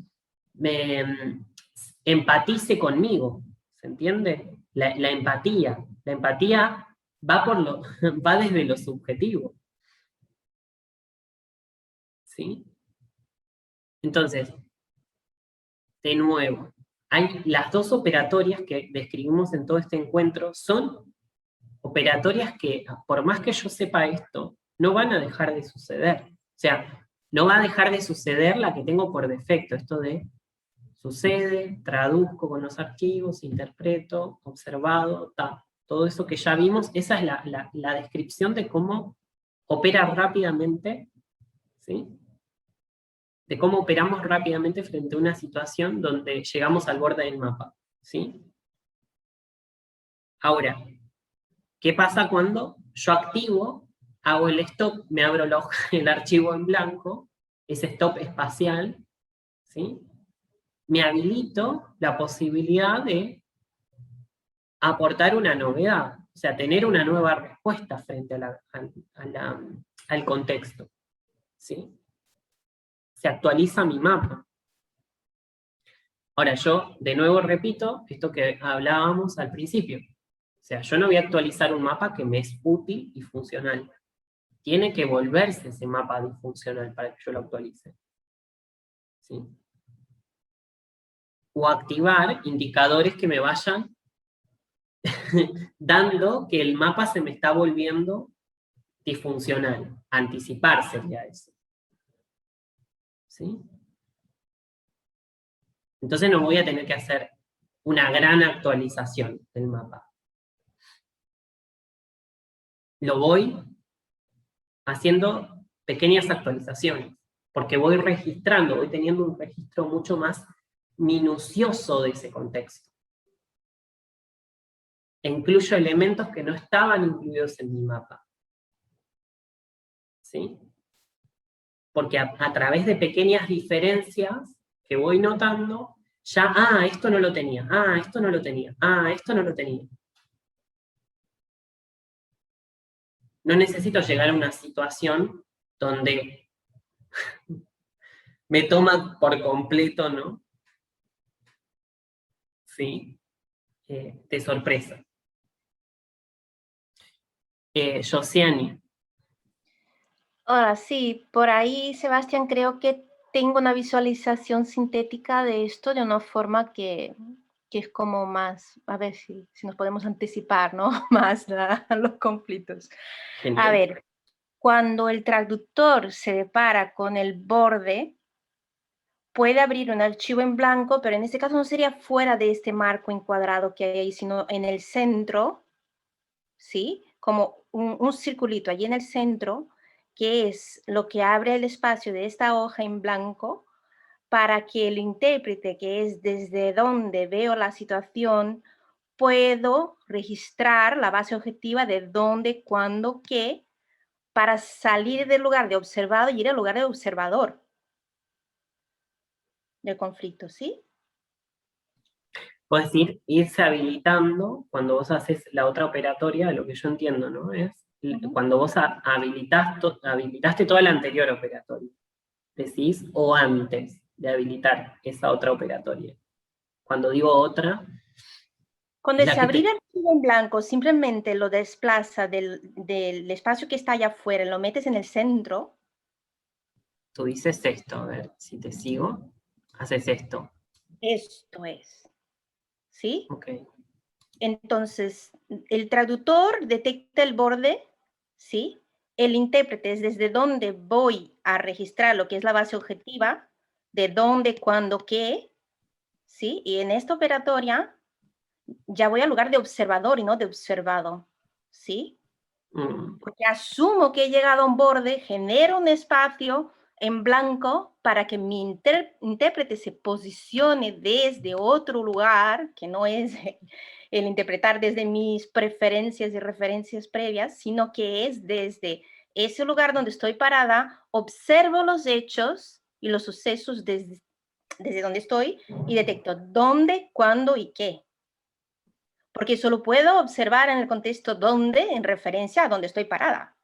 empatice conmigo, ¿se entiende? La empatía. La empatía va desde lo subjetivo. ¿Sí? Entonces, de nuevo, las dos operatorias que describimos en todo este encuentro son operatorias que, por más que yo sepa esto, no van a dejar de suceder. O sea, no va a dejar de suceder la que tengo por defecto, esto de sucede, traduzco con los archivos, interpreto, observado, todo eso que ya vimos, esa es la descripción de cómo opera rápidamente, ¿sí? De cómo operamos rápidamente frente a una situación donde llegamos al borde del mapa, ¿sí? Ahora, ¿qué pasa cuando yo activo, hago el stop, me abro el archivo en blanco, ese stop espacial, ¿sí? Me habilito la posibilidad de aportar una novedad, o sea, tener una nueva respuesta frente al contexto, ¿sí? Se actualiza mi mapa. Ahora yo, de nuevo repito, esto que hablábamos al principio. O sea, yo no voy a actualizar un mapa que me es útil y funcional. Tiene que volverse ese mapa disfuncional para que yo lo actualice. ¿Sí? O activar indicadores que me vayan dando que el mapa se me está volviendo disfuncional. Anticipar sería eso. ¿Sí? Entonces no voy a tener que hacer una gran actualización del mapa. Lo voy haciendo pequeñas actualizaciones, porque voy registrando, voy teniendo un registro mucho más minucioso de ese contexto. E incluyo elementos que no estaban incluidos en mi mapa. ¿Sí? Porque a través de pequeñas diferencias que voy notando, ya, esto no lo tenía, esto no lo tenía, esto no lo tenía. No necesito llegar a una situación donde me toma por completo, ¿no? Sí, de sorpresa. Josiani. Ahora sí, por ahí, Sebastián, creo que tengo una visualización sintética de esto de una forma que es como más, a ver si nos podemos anticipar, ¿no? Más los conflictos. Genial. A ver, cuando el traductor se depara con el borde, puede abrir un archivo en blanco, pero en este caso no sería fuera de este marco encuadrado que hay ahí, sino en el centro, ¿sí? Como un circulito allí en el centro, que es lo que abre el espacio de esta hoja en blanco para que el intérprete, que es desde donde veo la situación, puedo registrar la base objetiva de dónde, cuándo, qué, para salir del lugar de observado y ir al lugar de observador del conflicto, ¿sí? Puedes irse habilitando cuando vos haces la otra operatoria, lo que yo entiendo, ¿no? Es cuando vos habilitaste toda la anterior operatoria. Decís, o antes de habilitar esa otra operatoria. Cuando digo otra... Cuando se abrir el archivo en blanco, simplemente lo desplaza del espacio que está allá afuera, lo metes en el centro. Tú dices esto, a ver, si te sigo, haces esto. Esto es. ¿Sí? Ok. Entonces, el traductor detecta el borde, ¿sí? El intérprete es desde dónde voy a registrar lo que es la base objetiva, de dónde, cuándo, qué, ¿sí? Y en esta operatoria ya voy al lugar de observador y no de observado, ¿sí? Porque asumo que he llegado a un borde, genero un espacio en blanco para que mi intérprete se posicione desde otro lugar, que no es el interpretar desde mis preferencias y referencias previas, sino que es desde ese lugar donde estoy parada, observo los hechos y los sucesos desde donde estoy y detecto dónde, cuándo y qué. Porque solo puedo observar en el contexto dónde en referencia a dónde estoy parada.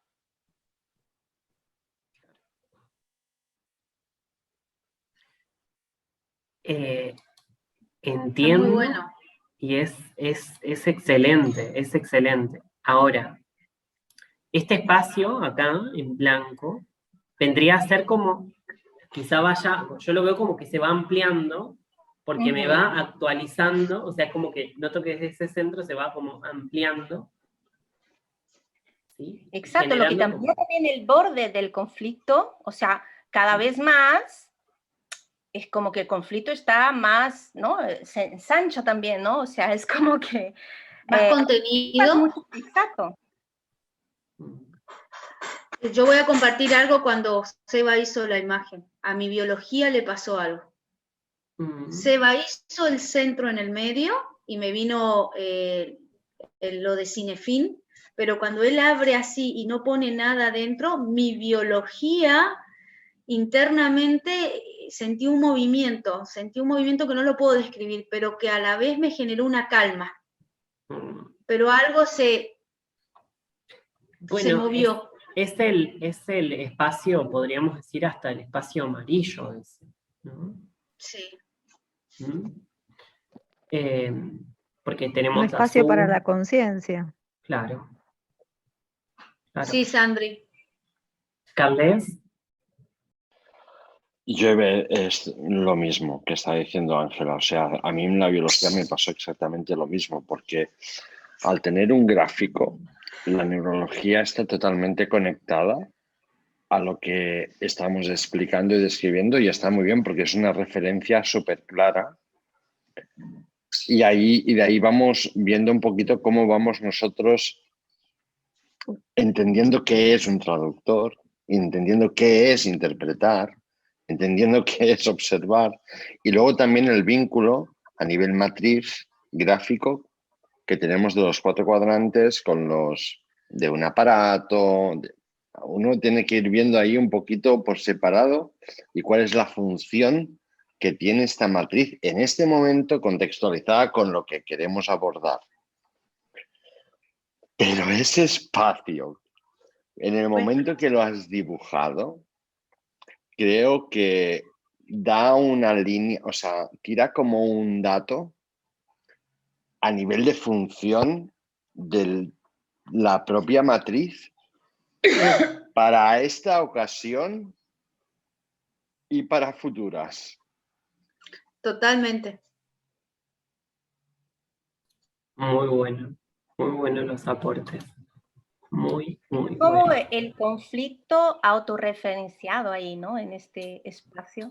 Entiendo. Muy bueno. Y es excelente, es excelente. Ahora, este espacio acá, en blanco, vendría a ser como, quizá vaya, yo lo veo como que se va ampliando, porque me va actualizando, o sea, como que noto que desde ese centro se va como ampliando. ¿Sí? Exacto, lo que también tiene el borde del conflicto, o sea, cada vez más, es como que el conflicto está más, ¿no? Se ensancha también, ¿no? O sea, es como que... Más contenido. Exacto. Yo voy a compartir algo cuando Seba hizo la imagen. A mi biología le pasó algo. Seba hizo el centro en el medio y me vino lo de Cinefin, pero cuando él abre así y no pone nada adentro, mi biología internamente sentí un movimiento que no lo puedo describir, pero que a la vez me generó una calma. pero algo se Bueno, movió. es el espacio, podríamos decir, hasta el espacio amarillo ese, ¿no? Sí. ¿Mm? Porque tenemos Un espacio para azul, la conciencia. claro. Sí, Sandri. Carles. Es lo mismo que está diciendo Ángela. O sea, a mí en la biología me pasó exactamente lo mismo, porque al tener un gráfico, la neurología está totalmente conectada a lo que estamos explicando y describiendo, y está muy bien porque es una referencia súper clara. Y de ahí vamos viendo un poquito cómo vamos nosotros entendiendo qué es un traductor, entendiendo qué es interpretar, entendiendo qué es observar, y luego también el vínculo a nivel matriz gráfico que tenemos de los 4 cuadrantes con los de un aparato. Uno tiene que ir viendo ahí un poquito por separado y cuál es la función que tiene esta matriz en este momento contextualizada con lo que queremos abordar. Pero ese espacio, en el momento que lo has dibujado, creo que da una línea, o sea, tira como un dato a nivel de función de la propia matriz para esta ocasión y para futuras. Totalmente. Muy bueno los aportes. Muy Como bueno. el conflicto autorreferenciado ahí, ¿no? En este espacio.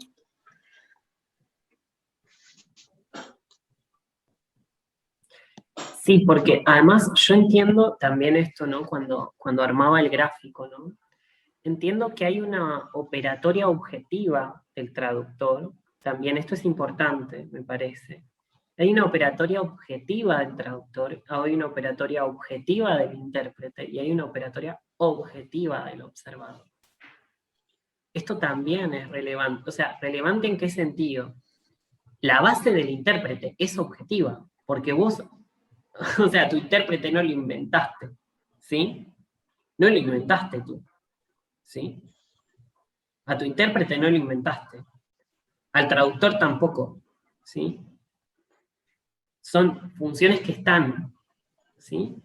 Sí, porque además yo entiendo también esto, ¿no? Cuando armaba el gráfico, ¿no? Entiendo que hay una operatoria objetiva del traductor, también esto es importante, me parece. Hay una operatoria objetiva del traductor, hay una operatoria objetiva del intérprete y hay una operatoria objetiva del observador. Esto también es relevante, o sea, ¿relevante en qué sentido? La base del intérprete es objetiva, porque vos, o sea, tu intérprete no lo inventaste, ¿sí? No lo inventaste tú, ¿sí? A tu intérprete no lo inventaste, al traductor tampoco, ¿sí? Son funciones que están, ¿sí?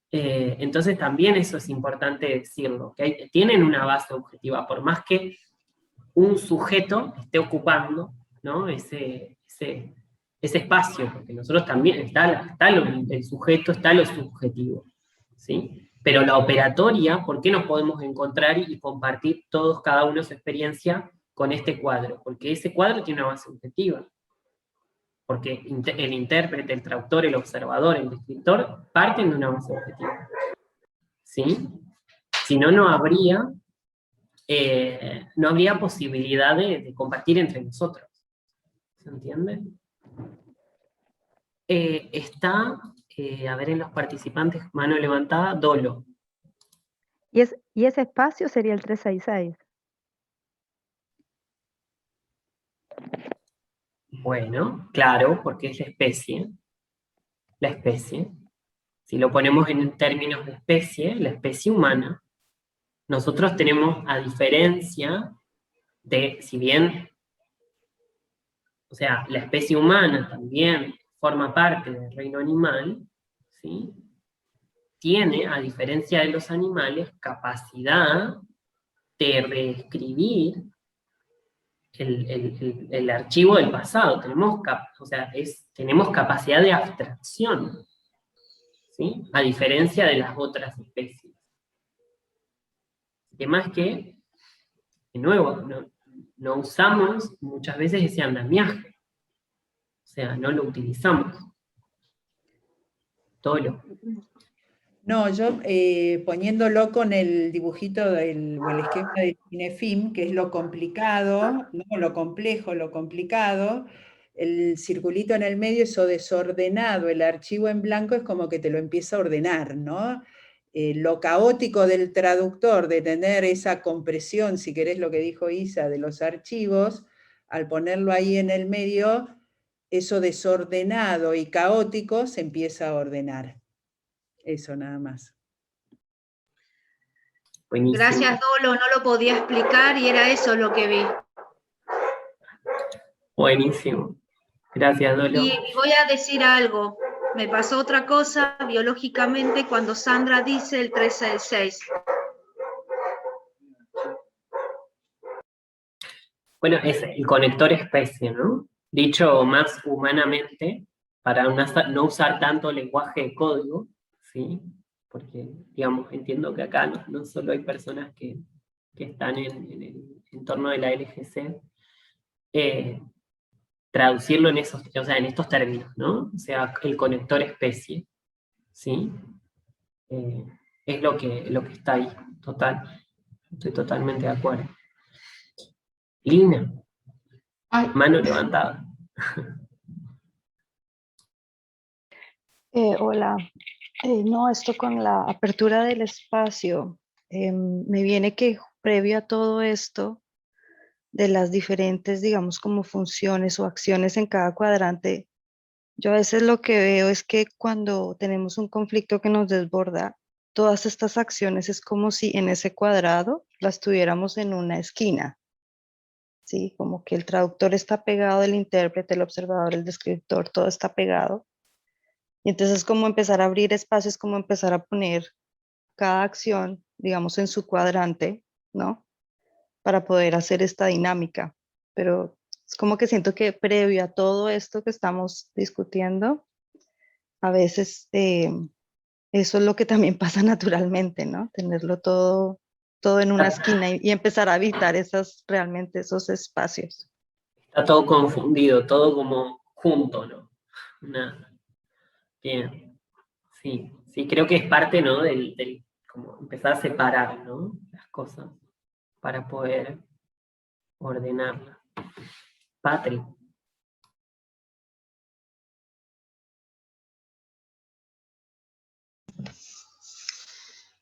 Entonces también eso es importante decirlo, que tienen una base objetiva, por más que un sujeto esté ocupando, ¿no? ese espacio, porque nosotros también, está el sujeto, está lo subjetivo, ¿sí? Pero la operatoria, ¿por qué nos podemos encontrar y compartir todos, cada uno su experiencia con este cuadro? Porque ese cuadro tiene una base objetiva. Porque el intérprete, el traductor, el observador, el descriptor, parten de una base objetiva. ¿Sí? Si no, no habría posibilidad de compartir entre nosotros. ¿Se entiende? A ver en los participantes, mano levantada, Dolo. Y ese espacio sería el 366. Bueno, claro, porque es la especie. La especie. Si lo ponemos en términos de especie, la especie humana, nosotros tenemos, a diferencia de, si bien, o sea, la especie humana también forma parte del reino animal, ¿sí? Tiene, a diferencia de los animales, capacidad de reescribir el archivo del pasado. Tenemos capacidad de abstracción, ¿sí? A diferencia de las otras especies. El tema es que, de nuevo, no usamos muchas veces ese andamiaje. O sea, no lo utilizamos. Todo. No, yo poniéndolo con el dibujito o el esquema de Cinefim, que es lo complicado, ¿no? Lo complejo, lo complicado, el circulito en el medio es desordenado, el archivo en blanco es como que te lo empieza a ordenar, ¿no? Lo caótico del traductor, de tener esa compresión, si querés lo que dijo Isa, de los archivos, al ponerlo ahí en el medio, eso desordenado y caótico se empieza a ordenar. Eso nada más. Buenísimo. Gracias, Dolo, no lo podía explicar y era eso lo que vi. Buenísimo. Gracias, Dolo. Y voy a decir algo. Me pasó otra cosa biológicamente cuando Sandra dice el 366. Bueno, es el conector especie, ¿no? Dicho más humanamente, para no usar tanto lenguaje de código, ¿sí? Porque, digamos, entiendo que acá no solo hay personas que están en el entorno de la LGC, traducirlo en estos términos, ¿no? O sea, el conector especie, ¿sí? Es lo que está ahí, estoy totalmente de acuerdo. Lina, mano levantada. Hola, no, esto con la apertura del espacio, me viene que previo a todo esto, de las diferentes, digamos, como funciones o acciones en cada cuadrante, yo a veces lo que veo es que cuando tenemos un conflicto que nos desborda, todas estas acciones es como si en ese cuadrado las tuviéramos en una esquina, ¿sí? Como que el traductor está pegado, el intérprete, el observador, el descriptor, todo está pegado. Y entonces es como empezar a abrir espacios, como empezar a poner cada acción, digamos, en su cuadrante, ¿no? Para poder hacer esta dinámica. Pero es como que siento que previo a todo esto que estamos discutiendo, a veces eso es lo que también pasa naturalmente, ¿no? Tenerlo todo en una esquina y empezar a habitar realmente esos espacios. Está todo confundido, todo como junto, ¿no? Bien, sí, creo que es parte, ¿no? Del como empezar a separar, ¿no? Las cosas para poder ordenarlas. Patri.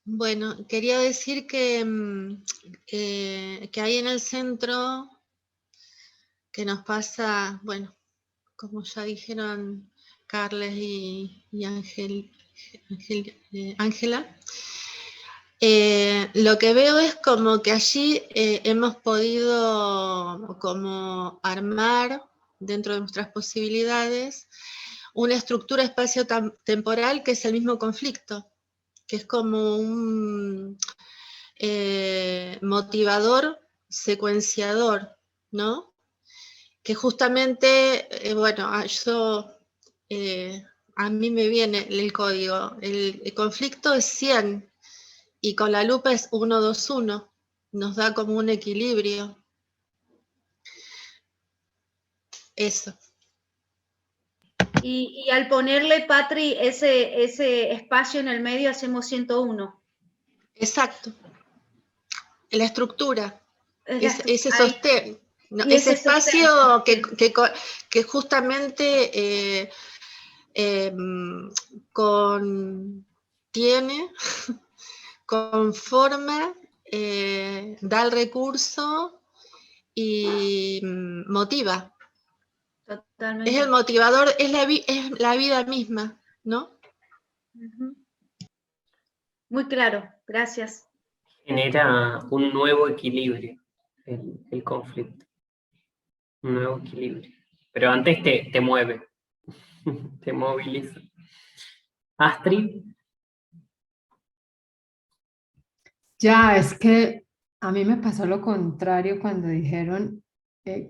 Bueno, quería decir que ahí en el centro, que nos pasa, bueno, como ya dijeron Carles y Ángela, lo que veo es como que allí hemos podido como armar dentro de nuestras posibilidades una estructura espacio-temporal que es el mismo conflicto, que es como un motivador secuenciador, ¿no? Que justamente, bueno, a mí me viene el código, el conflicto es 100 y con la lupa es 1, 2, 1, nos da como un equilibrio. Eso. Y al ponerle, Patri, ese espacio en el medio, hacemos 101. Exacto. La estructura. Ese sostén. No, ese espacio que justamente contiene, conforma, da el recurso y motiva. Totalmente. Es el motivador, es la vida misma, ¿no? Muy claro, gracias. Genera un nuevo equilibrio el conflicto. Un nuevo equilibrio. Pero antes te mueve, te moviliza. Astrid. Ya, es que a mí me pasó lo contrario cuando dijeron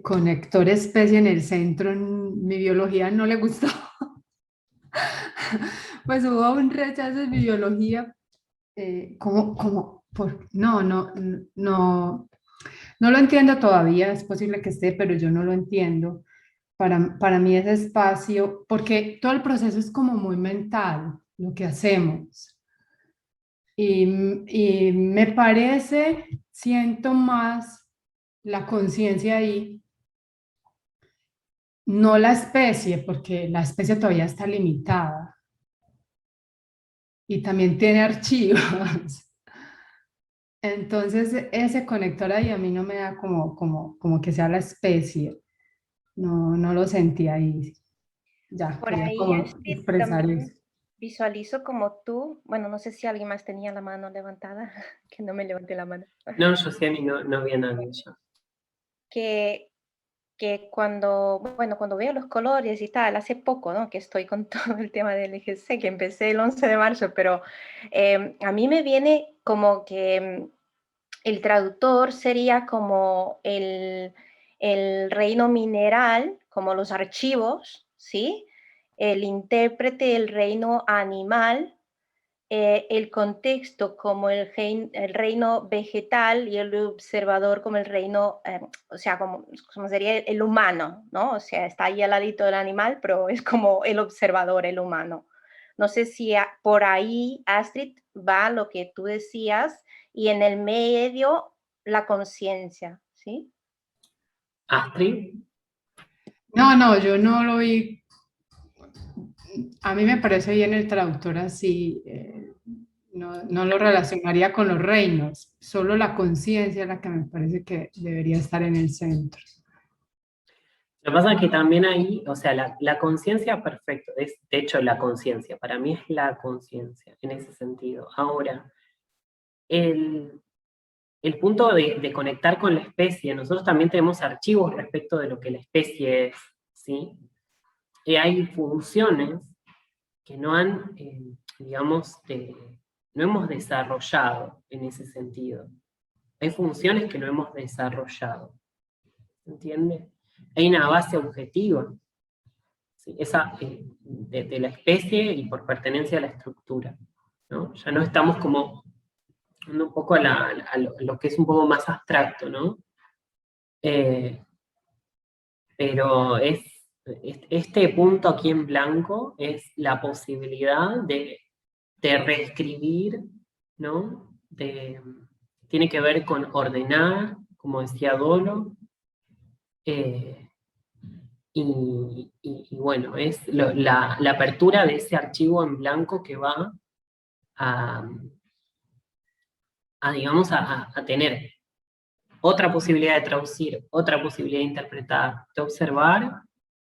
conector especie en el centro, en mi biología no le gustó. Pues hubo un rechazo en mi biología, no lo entiendo todavía, es posible que esté, pero yo no lo entiendo. Para mí ese espacio, porque todo el proceso es como muy mental, lo que hacemos. Y me parece, siento más la conciencia ahí, no la especie, porque la especie todavía está limitada y también tiene archivos. Entonces ese conector ahí a mí no me da como que sea la especie, no lo sentí ahí. Ya, Por quería ahí como expresar también eso. visualizo como tú, bueno, no sé si alguien más tenía la mano levantada, que no me levanté la mano, No, Josiani, no había nadie ya. que, que cuando, bueno, cuando veo los colores y tal, hace poco, ¿no? Que estoy con todo el tema del EGC, que empecé el 11 de marzo, pero a mí me viene como que el traductor sería como el reino mineral, como los archivos, ¿sí? El intérprete, el reino animal, el contexto como el reino vegetal y el observador como el reino, o sea, como sería el humano, ¿no? O sea, está ahí al ladito del animal, pero es como el observador, el humano. No sé si por ahí, Astrid, va lo que tú decías, y en el medio la conciencia, ¿sí? Astrid. No, yo no lo vi. A mí me parece bien el traductor así. No lo relacionaría con los reinos. Solo la conciencia es la que me parece que debería estar en el centro. Lo que pasa es que también ahí, o sea, la conciencia, perfecto, es de hecho la conciencia, para mí es la conciencia en ese sentido. Ahora, el punto de conectar con la especie, nosotros también tenemos archivos respecto de lo que la especie es, ¿sí? Y hay funciones que no han, digamos, no hemos desarrollado en ese sentido. Hay funciones que no hemos desarrollado, ¿entiende? Hay una base objetiva, ¿sí? Esa de la especie y por pertenencia a la estructura, ¿no? Ya no estamos como un poco a lo que es un poco más abstracto, ¿no? Pero este punto aquí en blanco es la posibilidad de reescribir, ¿no? Tiene que ver con ordenar, como decía Dolo, y bueno, es la apertura de ese archivo en blanco que va digamos, a tener otra posibilidad de traducir, otra posibilidad de interpretar, de observar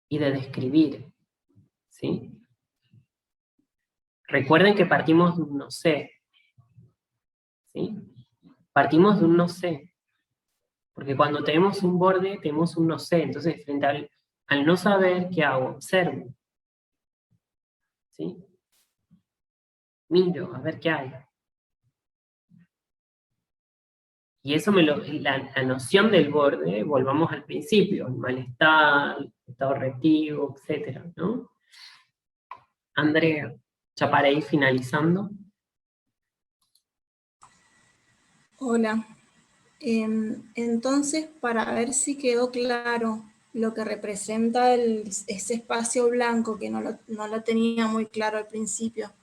y de describir, ¿sí? Recuerden que partimos de un no sé, ¿sí? Partimos de un no sé, porque cuando tenemos un borde, tenemos un no sé, entonces frente al no saber, ¿qué hago? Observo, ¿sí? Miro, a ver qué hay. Y eso la noción del borde, volvamos al principio, el malestar, el estado reactivo, etcétera, ¿no? Andrea, ya para ir finalizando. Hola. Entonces, para ver si quedó claro lo que representa ese espacio blanco, que no lo tenía muy claro al principio,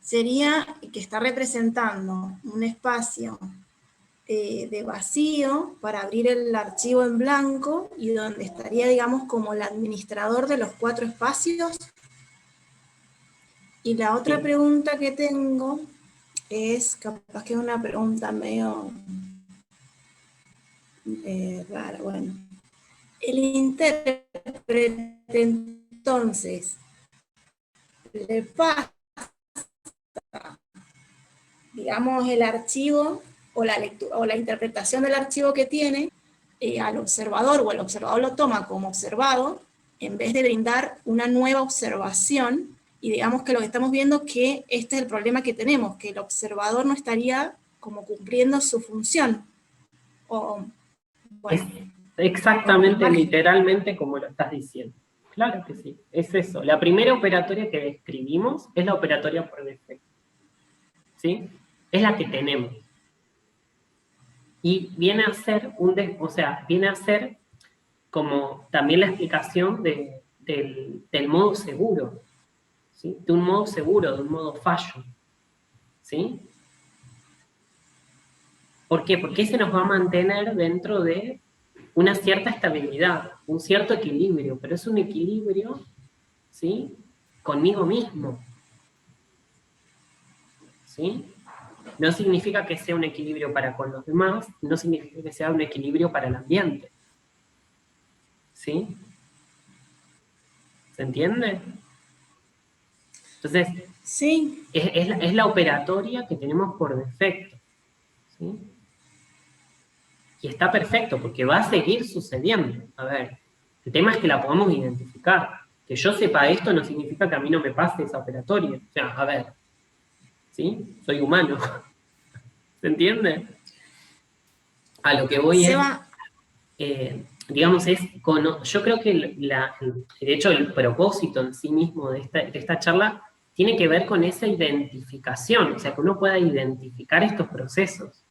sería que está representando un espacio de vacío para abrir el archivo en blanco y donde estaría, digamos, como el administrador de los 4 espacios. Y la otra pregunta que tengo es, capaz que es una pregunta medio rara, bueno. El intérprete, entonces, le pasa, digamos, el archivo o la lectura o la interpretación del archivo que tiene al observador, o el observador lo toma como observado, en vez de brindar una nueva observación. Y digamos que lo que estamos viendo es que este es el problema que tenemos, que el observador no estaría como cumpliendo su función. O, bueno, exactamente, literalmente como lo estás diciendo. Claro que sí, es eso. La primera operatoria que describimos es la operatoria por defecto, ¿sí? Es la que tenemos. Y viene a ser viene a ser como también la explicación del modo seguro, ¿sí? De un modo seguro, de un modo fallo, ¿sí? ¿Por qué? Porque ese nos va a mantener dentro de una cierta estabilidad, un cierto equilibrio, pero es un equilibrio, ¿sí? Conmigo mismo, ¿sí? No significa que sea un equilibrio para con los demás, no significa que sea un equilibrio para el ambiente, ¿sí? ¿Se entiende? Entonces, Sí. es la operatoria que tenemos por defecto. ¿Sí? Y está perfecto, porque va a seguir sucediendo. A ver, el tema es que la podamos identificar. Que yo sepa esto no significa que a mí no me pase esa operatoria. O sea, a ver, ¿sí? Soy humano. ¿Se entiende? A lo que voy Seba, es, digamos, yo creo que de hecho el propósito en sí mismo de esta charla tiene que ver con esa identificación, o sea, que uno pueda identificar estos procesos.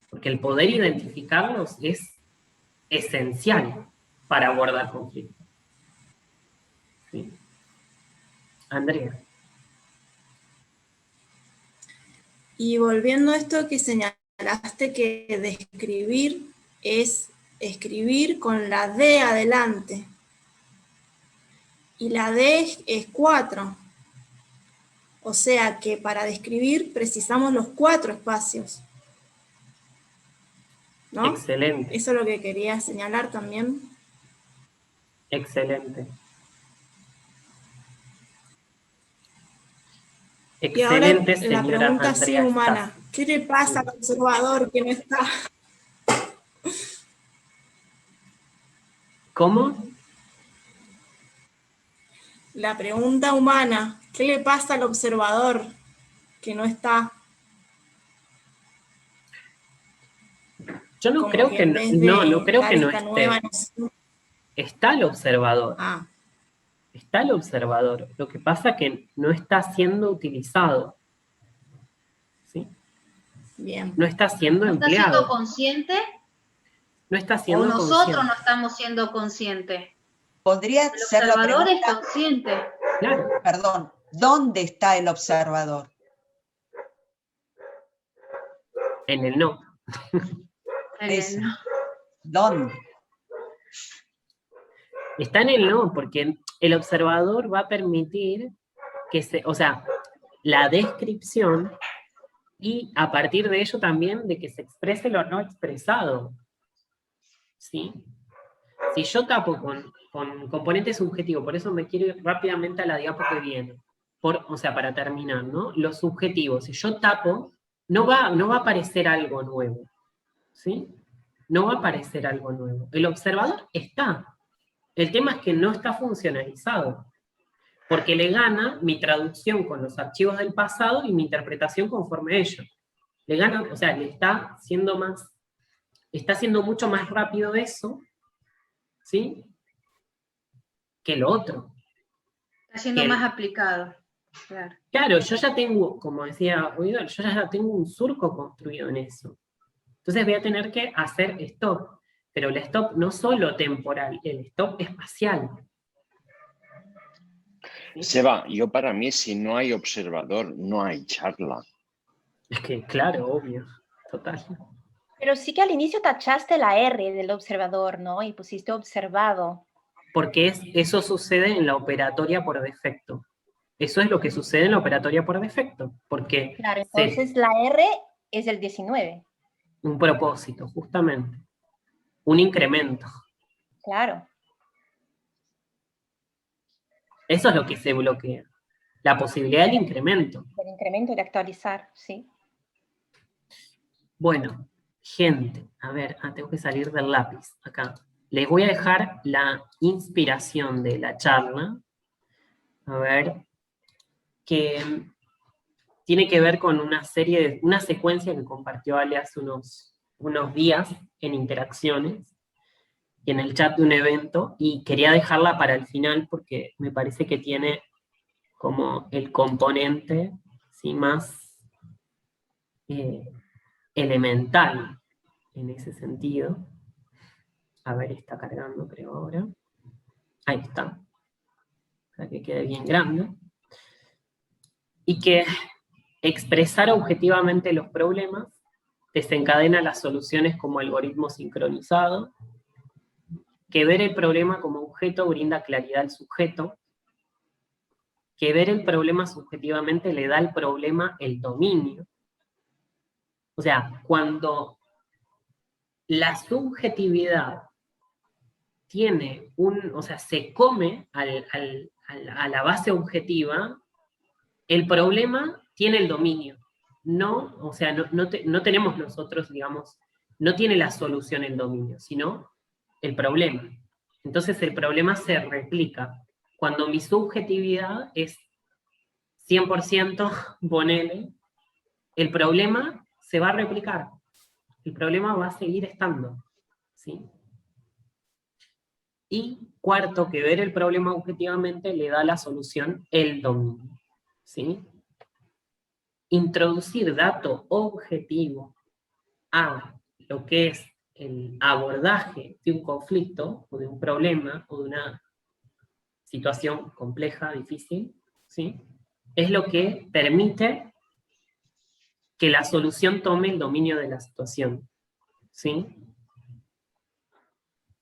Porque el poder identificarlos es esencial para abordar conflictos. ¿Sí? Andrea. y volviendo a esto que señalaste, que describir es escribir con la D adelante. Y la D es 4. O sea que para describir precisamos los 4 espacios. ¿No? Excelente. Eso es lo que quería señalar también. Excelente. Y ahora Excelente, la señora pregunta así Andrea humana. Stassi. ¿Qué le pasa al observador que no está? ¿Cómo? La pregunta humana. ¿Qué le pasa al observador que no está? Yo no Como creo que que en no, vez de no creo dar que no esta esté. nueva noción. Está el observador. Ah, Está el observador. Lo que pasa es que no está siendo utilizado. ¿Sí? bien. No está siendo ¿No está siendo empleado. consciente? No está ¿O siendo nosotros consciente. no estamos siendo conscientes? Podría El ser la observador es pregunta, consciente. Claro. perdón, ¿dónde está el observador? En el no. Eso. ¿Dónde? Está en el no, porque el observador va a permitir que o sea, la descripción y a partir de ello también de que se exprese lo no expresado. ¿Sí? Si yo tapo con componente subjetivo, por eso me quiero ir rápidamente a la diapo que viene, o sea, para terminar, ¿no? Lo subjetivo, si yo tapo, no va a aparecer algo nuevo, ¿sí? No va a aparecer algo nuevo. El observador está. El tema es que no está funcionalizado, porque le gana mi traducción con los archivos del pasado y mi interpretación conforme a ellos. Le gana, o sea, está haciendo mucho más rápido eso, ¿sí? Que lo otro. Está siendo más aplicado. Claro. Claro, yo ya tengo, como decía Oidor, yo ya tengo un surco construido en eso. Entonces voy a tener que hacer stop. Pero el stop no solo temporal, el stop espacial. Seba, yo para mí, si no hay observador, no hay charla. Es que, claro, obvio, total. Pero sí que al inicio tachaste la R del observador, ¿no? Y pusiste observado. Porque eso sucede en la operatoria por defecto. Eso es lo que sucede en la operatoria por defecto. Porque claro, entonces la R es el 19. Un propósito, justamente. Un incremento. Claro. Eso es lo que se bloquea. La posibilidad del incremento. Del incremento, de actualizar, sí. Bueno, gente, a ver, tengo que salir del lápiz acá. Les voy a dejar la inspiración de la charla. A ver, que tiene que ver con una secuencia que compartió Ale hace unos días en interacciones y en el chat de un evento, y quería dejarla para el final porque me parece que tiene como el componente, ¿sí?, más elemental en ese sentido. A ver, está cargando creo ahora. Ahí está. Para que quede bien grande. Y que expresar objetivamente los problemas desencadena las soluciones como algoritmo sincronizado, que ver el problema como objeto brinda claridad al sujeto, que ver el problema subjetivamente le da al problema el dominio. O sea, cuando la subjetividad tiene o sea, se come a la base objetiva, el problema tiene el dominio. No, o sea, no tenemos nosotros, digamos, no tiene la solución el dominio, sino el problema. Entonces el problema se replica. Cuando mi subjetividad es 100%, ponele, el problema se va a replicar. El problema va a seguir estando, ¿sí? Y cuarto, que ver el problema objetivamente le da la solución el dominio, ¿sí? Introducir dato objetivo a lo que es el abordaje de un conflicto, o de un problema, o de una situación compleja, difícil, ¿sí? Es lo que permite que la solución tome el dominio de la situación, ¿sí?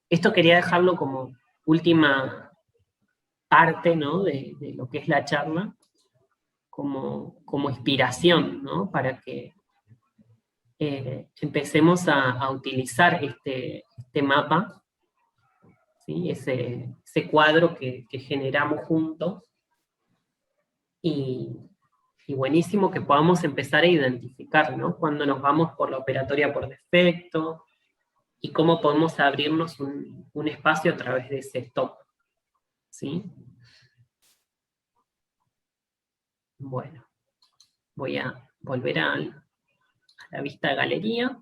Esto quería dejarlo como última parte, ¿no? de lo que es la charla, como inspiración, ¿no? Para que empecemos a utilizar este mapa, ¿sí? Ese cuadro que generamos juntos, y buenísimo que podamos empezar a identificar, ¿no? Cuando nos vamos por la operatoria por defecto, y cómo podemos abrirnos un espacio a través de ese stop, ¿sí? Bueno, voy a volver a la vista de galería,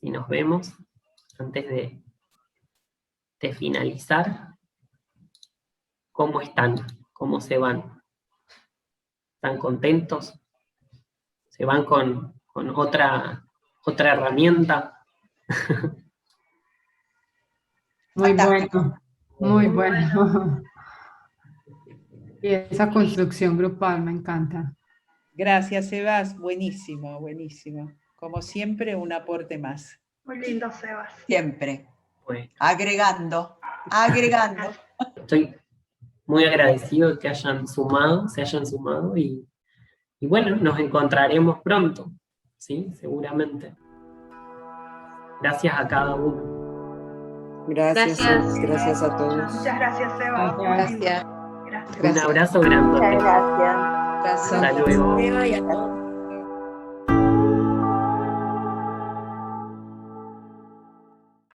y nos vemos antes de finalizar. ¿Cómo están? ¿Cómo se van? ¿Están contentos? ¿Se van con otra herramienta? Muy bueno, muy bueno. Y esa construcción grupal me encanta. Gracias, Sebas. Buenísimo, buenísimo. Como siempre, un aporte más. Muy lindo, Sebas. Siempre. Bueno, Agregando. estoy muy agradecido de que se hayan sumado, y bueno, nos encontraremos pronto, ¿sí? Seguramente. Gracias a cada uno. Gracias a todos. Muchas gracias, Sebas. Gracias. Un abrazo grande. Muchas gracias. Hasta luego. Eva y a todos.